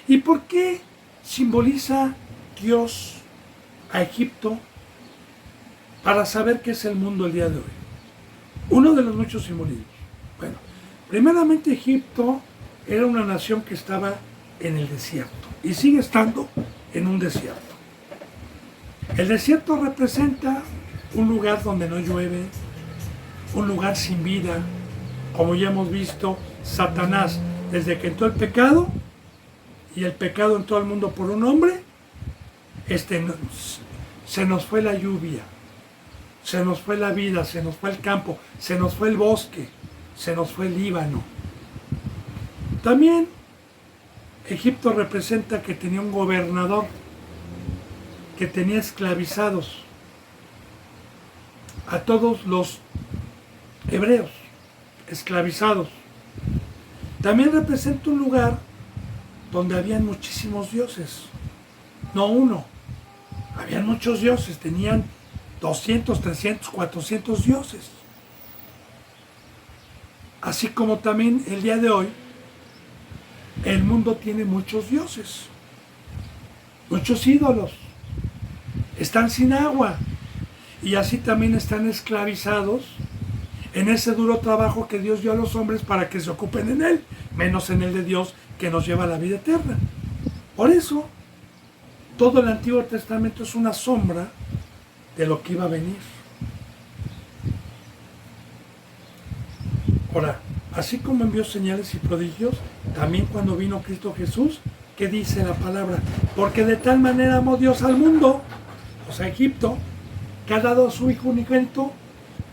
¿Y por qué simboliza Dios a Egipto? Para saber qué es el mundo el día de hoy. Uno de los muchos simbolismos. Bueno, primeramente Egipto era una nación que estaba en el desierto y sigue estando en un desierto. El desierto representa un lugar donde no llueve, un lugar sin vida. Como ya hemos visto, Satanás, desde que entró el pecado, y el pecado entró al mundo por un hombre, se nos fue la lluvia, se nos fue la vida, se nos fue el campo, se nos fue el bosque, se nos fue el Líbano. También Egipto representa que tenía un gobernador que tenía esclavizados a todos los hebreos, esclavizados. También representa un lugar donde habían muchísimos dioses, no uno, habían muchos dioses, tenían 200, 300, 400 dioses. Así como también el día de hoy, el mundo tiene muchos dioses, muchos ídolos, están sin agua y así también están esclavizados en ese duro trabajo que Dios dio a los hombres para que se ocupen en él, menos en el de Dios que nos lleva a la vida eterna. Por eso, todo el Antiguo Testamento es una sombra de lo que iba a venir. Ahora, así como envió señales y prodigios, también cuando vino Cristo Jesús, ¿qué dice la palabra? Porque de tal manera amó Dios al mundo, o sea, Egipto, que ha dado a su Hijo unigénito,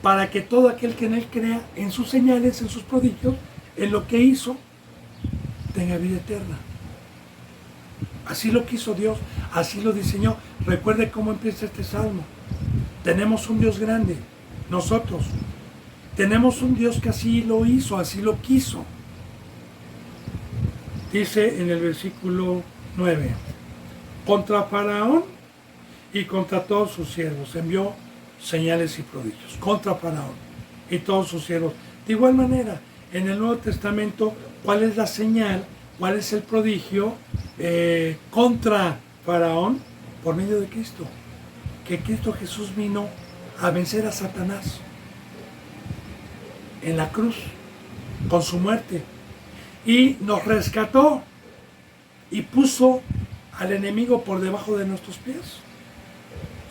para que todo aquel que en él crea, en sus señales, en sus prodigios, en lo que hizo, tenga vida eterna. Así lo quiso Dios, así lo diseñó. Recuerde cómo empieza este salmo. Tenemos un Dios grande, nosotros. Tenemos un Dios que así lo hizo, así lo quiso. Dice en el versículo 9, contra Faraón y contra todos sus siervos envió señales y prodigios, contra Faraón y todos sus siervos. De igual manera, en el Nuevo Testamento, ¿cuál es la señal? ¿Cuál es el prodigio contra Faraón? Por medio de Cristo. Que Cristo Jesús vino a vencer a Satanás en la cruz, con su muerte, y nos rescató y puso al enemigo por debajo de nuestros pies.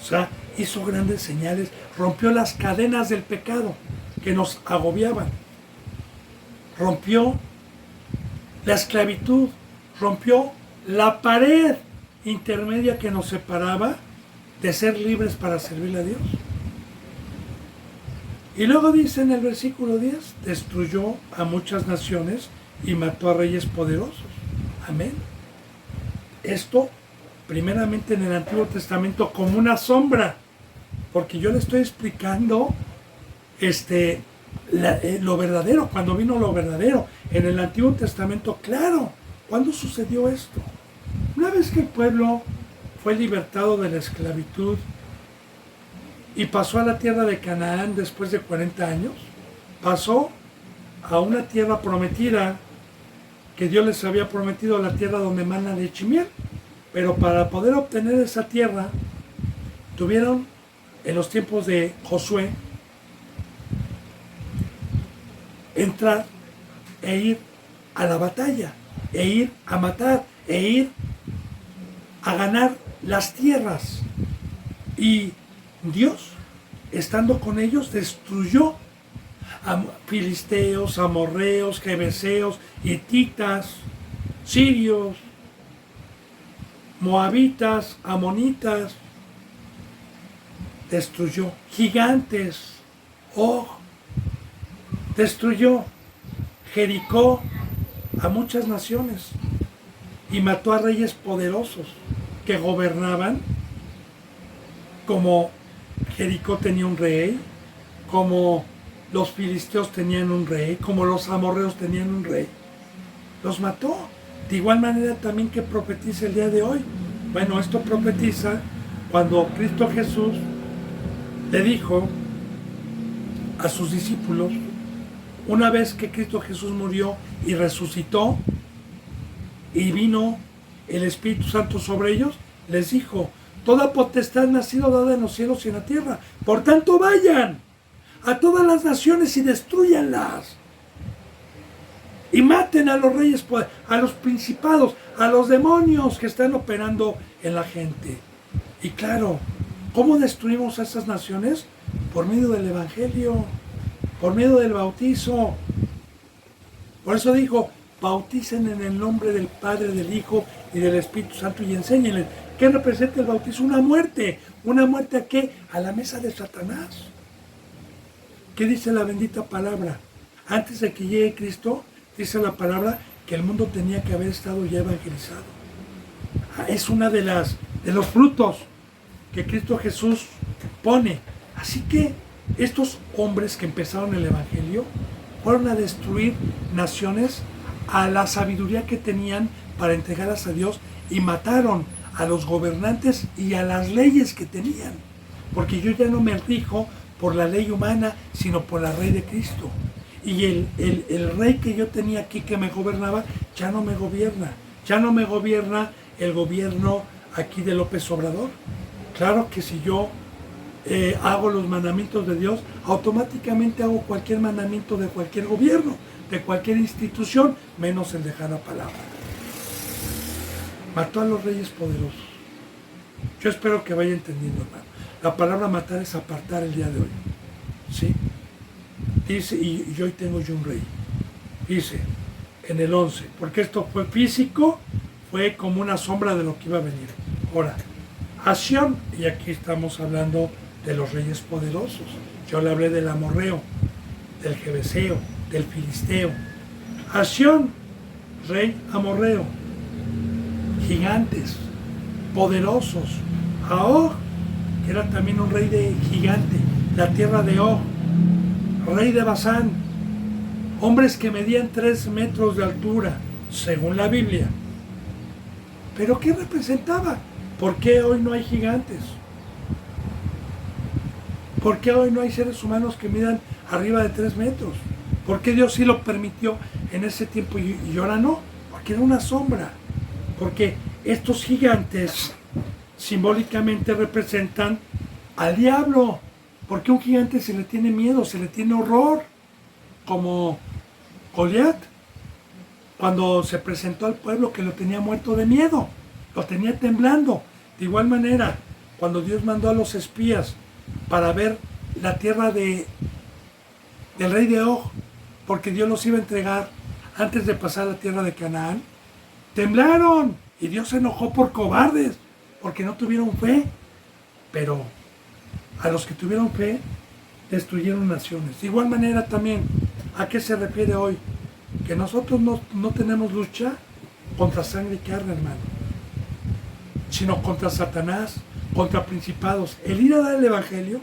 O sea, hizo grandes señales, rompió las cadenas del pecado que nos agobiaban, rompió la esclavitud, rompió la pared intermedia que nos separaba de ser libres para servirle a Dios. Y luego dice en el versículo 10, destruyó a muchas naciones y mató a reyes poderosos. Amén. Esto, primeramente en el Antiguo Testamento, como una sombra, porque yo le estoy explicando lo verdadero, cuando vino lo verdadero. En el Antiguo Testamento, claro, ¿cuándo sucedió esto? Una vez que el pueblo fue libertado de la esclavitud y pasó a la tierra de Canaán después de 40 años, pasó a una tierra prometida que Dios les había prometido, la tierra donde mana leche y miel. Pero para poder obtener esa tierra, tuvieron en los tiempos de Josué entrar e ir a la batalla, e ir a matar, e ir a ganar las tierras. Y Dios, estando con ellos, destruyó a filisteos, amorreos, jebeseos, hititas, sirios, moabitas, amonitas, destruyó gigantes, destruyó Jericó, a muchas naciones, y mató a reyes poderosos que gobernaban, como Jericó tenía un rey, como los filisteos tenían un rey, como los amorreos tenían un rey. Los mató. De igual manera también que profetiza el día de hoy. Bueno, esto profetiza cuando Cristo Jesús le dijo a sus discípulos, una vez que Cristo Jesús murió y resucitó y vino el Espíritu Santo sobre ellos, les dijo, toda potestad me ha sido dada en los cielos y en la tierra. Por tanto, vayan a todas las naciones y destruyanlas. Y maten a los reyes, a los principados, a los demonios que están operando en la gente. Y claro, ¿cómo destruimos a esas naciones? Por medio del Evangelio, por medio del bautizo. Por eso dijo, bauticen en el nombre del Padre, del Hijo y del Espíritu Santo y enséñenles. ¿Qué representa el bautizo? Una muerte. ¿Una muerte a qué? A la mesa de Satanás. ¿Qué dice la bendita palabra? Antes de que llegue Cristo, dice la palabra que el mundo tenía que haber estado ya evangelizado. Es una de los frutos que Cristo Jesús pone. Así que estos hombres que empezaron el Evangelio fueron a destruir naciones a la sabiduría que tenían para entregarlas a Dios y mataron a los gobernantes y a las leyes que tenían. Porque yo ya no me rijo por la ley humana, sino por la ley de Cristo. Y el rey que yo tenía aquí que me gobernaba, ya no me gobierna. Ya no me gobierna el gobierno aquí de López Obrador. Claro que si yo hago los mandamientos de Dios, automáticamente hago cualquier mandamiento de cualquier gobierno, de cualquier institución, menos el dejar la palabra. Mató a los reyes poderosos. Yo espero que vaya entendiendo, hermano. La palabra matar es apartar el día de hoy. ¿Sí? Dice, y hoy tengo yo un rey. Dice en el 11, porque esto fue físico, fue como una sombra de lo que iba a venir. Ahora, Asión, y aquí estamos hablando de los reyes poderosos. Yo le hablé del amorreo, del jebeseo, del filisteo. Asión, rey amorreo. Gigantes, poderosos. Og, que era también un rey de gigante, la tierra de Og, rey de Basán, hombres que medían 3 metros de altura, según la Biblia. ¿Pero qué representaba? ¿Por qué hoy no hay gigantes? ¿Por qué hoy no hay seres humanos que midan arriba de 3 metros? ¿Por qué Dios sí lo permitió en ese tiempo y ahora no? Porque era una sombra. Porque estos gigantes simbólicamente representan al diablo. Porque a un gigante se le tiene miedo, se le tiene horror. Como Goliat, cuando se presentó al pueblo que lo tenía muerto de miedo, lo tenía temblando. De igual manera, cuando Dios mandó a los espías para ver la tierra del rey de Og, porque Dios los iba a entregar antes de pasar a la tierra de Canaán, temblaron y Dios se enojó por cobardes, porque no tuvieron fe. Pero a los que tuvieron fe, destruyeron naciones. De igual manera también, ¿a qué se refiere hoy? Que nosotros no tenemos lucha contra sangre y carne, hermano, sino contra Satanás, contra principados. El ir a dar el Evangelio,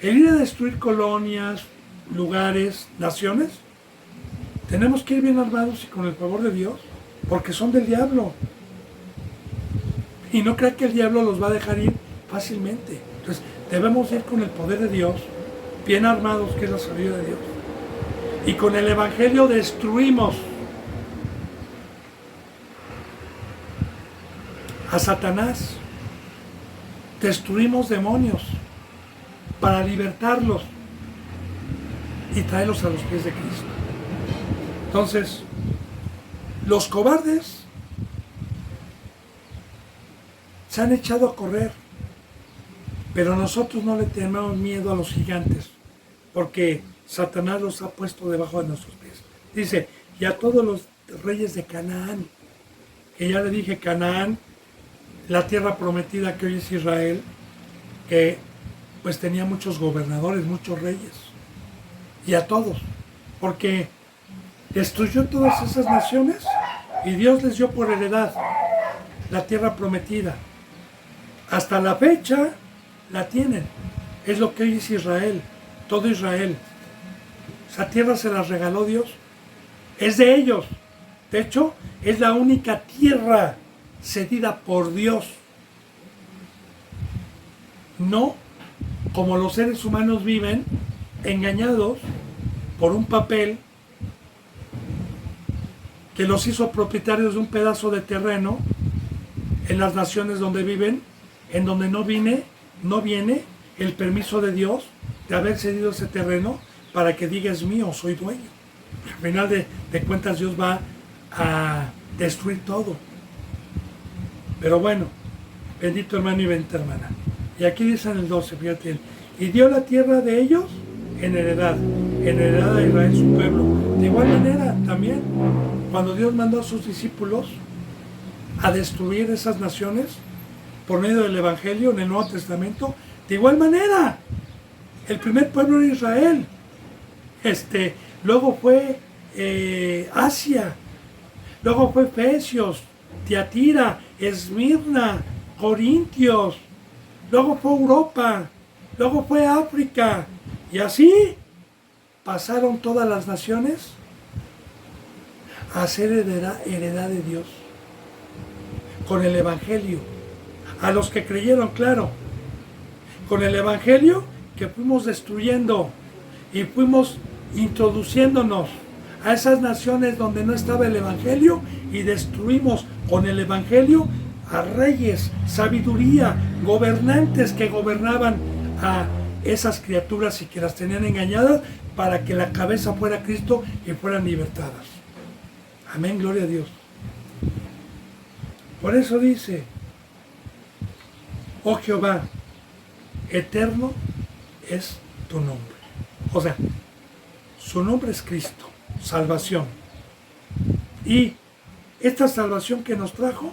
el ir a destruir colonias, lugares, naciones, tenemos que ir bien armados y con el favor de Dios, porque son del diablo. Y no crean que el diablo los va a dejar ir fácilmente. Entonces, debemos ir con el poder de Dios, bien armados, que es la sabiduría de Dios. Y con el Evangelio destruimos a Satanás, destruimos demonios para libertarlos y traerlos a los pies de Cristo. Entonces, los cobardes se han echado a correr, pero nosotros no le tenemos miedo a los gigantes, porque Satanás los ha puesto debajo de nuestros pies. Dice, y a todos los reyes de Canaán, que ya le dije, Canaán, la tierra prometida que hoy es Israel, que pues tenía muchos gobernadores, muchos reyes, y a todos, porque destruyó todas esas naciones y Dios les dio por heredad la tierra prometida. Hasta la fecha la tienen. Es lo que hoy es Israel, todo Israel. Esa tierra se la regaló Dios. Es de ellos. De hecho, es la única tierra cedida por Dios. No como los seres humanos viven engañados por un papel que los hizo propietarios de un pedazo de terreno en las naciones donde viven, en donde no viene el permiso de Dios de haber cedido ese terreno para que diga es mío, soy dueño. Al final de cuentas Dios va a destruir todo. Pero bueno, bendito hermano y bendita hermana. Y aquí dice en el 12, fíjate, y dio la tierra de ellos en heredad a Israel su pueblo. De igual manera también, cuando Dios mandó a sus discípulos a destruir esas naciones por medio del Evangelio en el Nuevo Testamento, de igual manera, el primer pueblo era Israel. Luego fue Asia, luego fue Efesios, Tiatira, Esmirna, Corintios, luego fue Europa, luego fue África, y así pasaron todas las naciones a ser heredad de Dios, con el Evangelio, a los que creyeron, claro, con el Evangelio que fuimos destruyendo y fuimos introduciéndonos a esas naciones donde no estaba el Evangelio, y destruimos con el Evangelio a reyes, sabiduría, gobernantes que gobernaban a esas criaturas y que las tenían engañadas para que la cabeza fuera Cristo y fueran libertadas. Amén, gloria a Dios. Por eso dice, oh Jehová, eterno es tu nombre. O sea, su nombre es Cristo, salvación. Y esta salvación que nos trajo,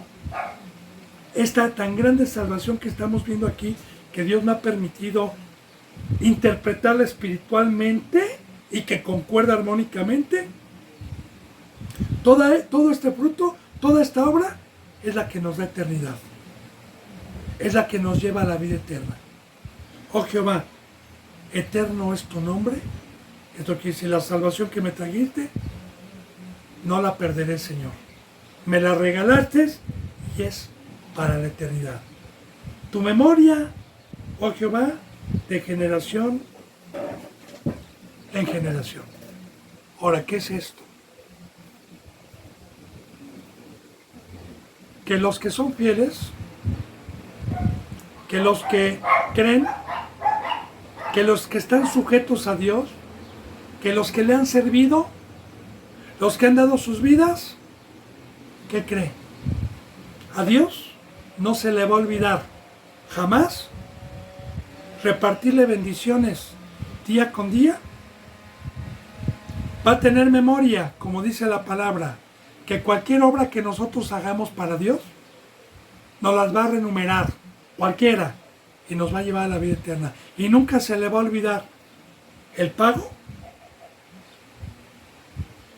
esta tan grande salvación que estamos viendo aquí, que Dios me ha permitido interpretarla espiritualmente y que concuerda armónicamente, todo este fruto, toda esta obra es la que nos da eternidad, es la que nos lleva a la vida eterna. Oh Jehová, eterno es tu nombre. Esto quiere decir, la salvación que me trajiste, no la perderé, Señor. Me la regalaste y es para la eternidad. Tu memoria, oh Jehová, de generación en generación. Ahora, ¿qué es esto? Que los que son fieles, que los que creen, que los que están sujetos a Dios, que los que le han servido, los que han dado sus vidas, ¿qué cree? A Dios no se le va a olvidar jamás repartirle bendiciones día con día. Va a tener memoria, como dice la palabra, que cualquier obra que nosotros hagamos para Dios, nos las va a renumerar, cualquiera, y nos va a llevar a la vida eterna. Y nunca se le va a olvidar el pago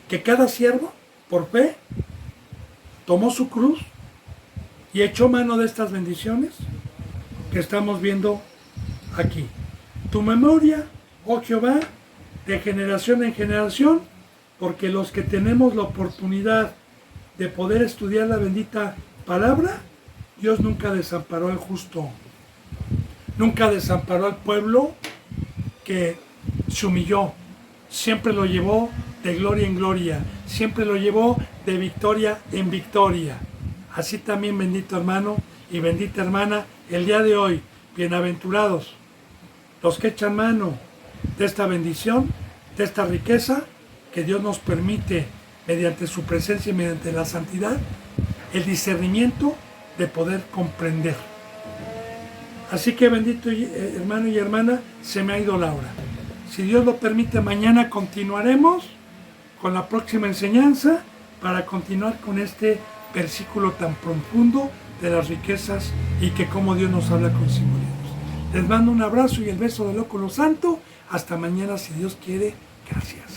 que cada siervo, por fe, tomó su cruz y echó mano de estas bendiciones que estamos viendo aquí. Tu memoria, oh Jehová, de generación en generación, porque los que tenemos la oportunidad de poder estudiar la bendita palabra, Dios nunca desamparó al justo, nunca desamparó al pueblo que se humilló, siempre lo llevó de gloria en gloria, siempre lo llevó de victoria en victoria. Así también, bendito hermano y bendita hermana, el día de hoy, bienaventurados los que echan mano de esta bendición, de esta riqueza que Dios nos permite mediante su presencia y mediante la santidad, el discernimiento de poder comprender. Así que, bendito hermano y hermana, se me ha ido la hora. Si Dios lo permite, mañana continuaremos con la próxima enseñanza para continuar con este versículo tan profundo de las riquezas y que cómo Dios nos habla con simbolismos. Les mando un abrazo y el beso del óculo santo. Hasta mañana, si Dios quiere. Gracias.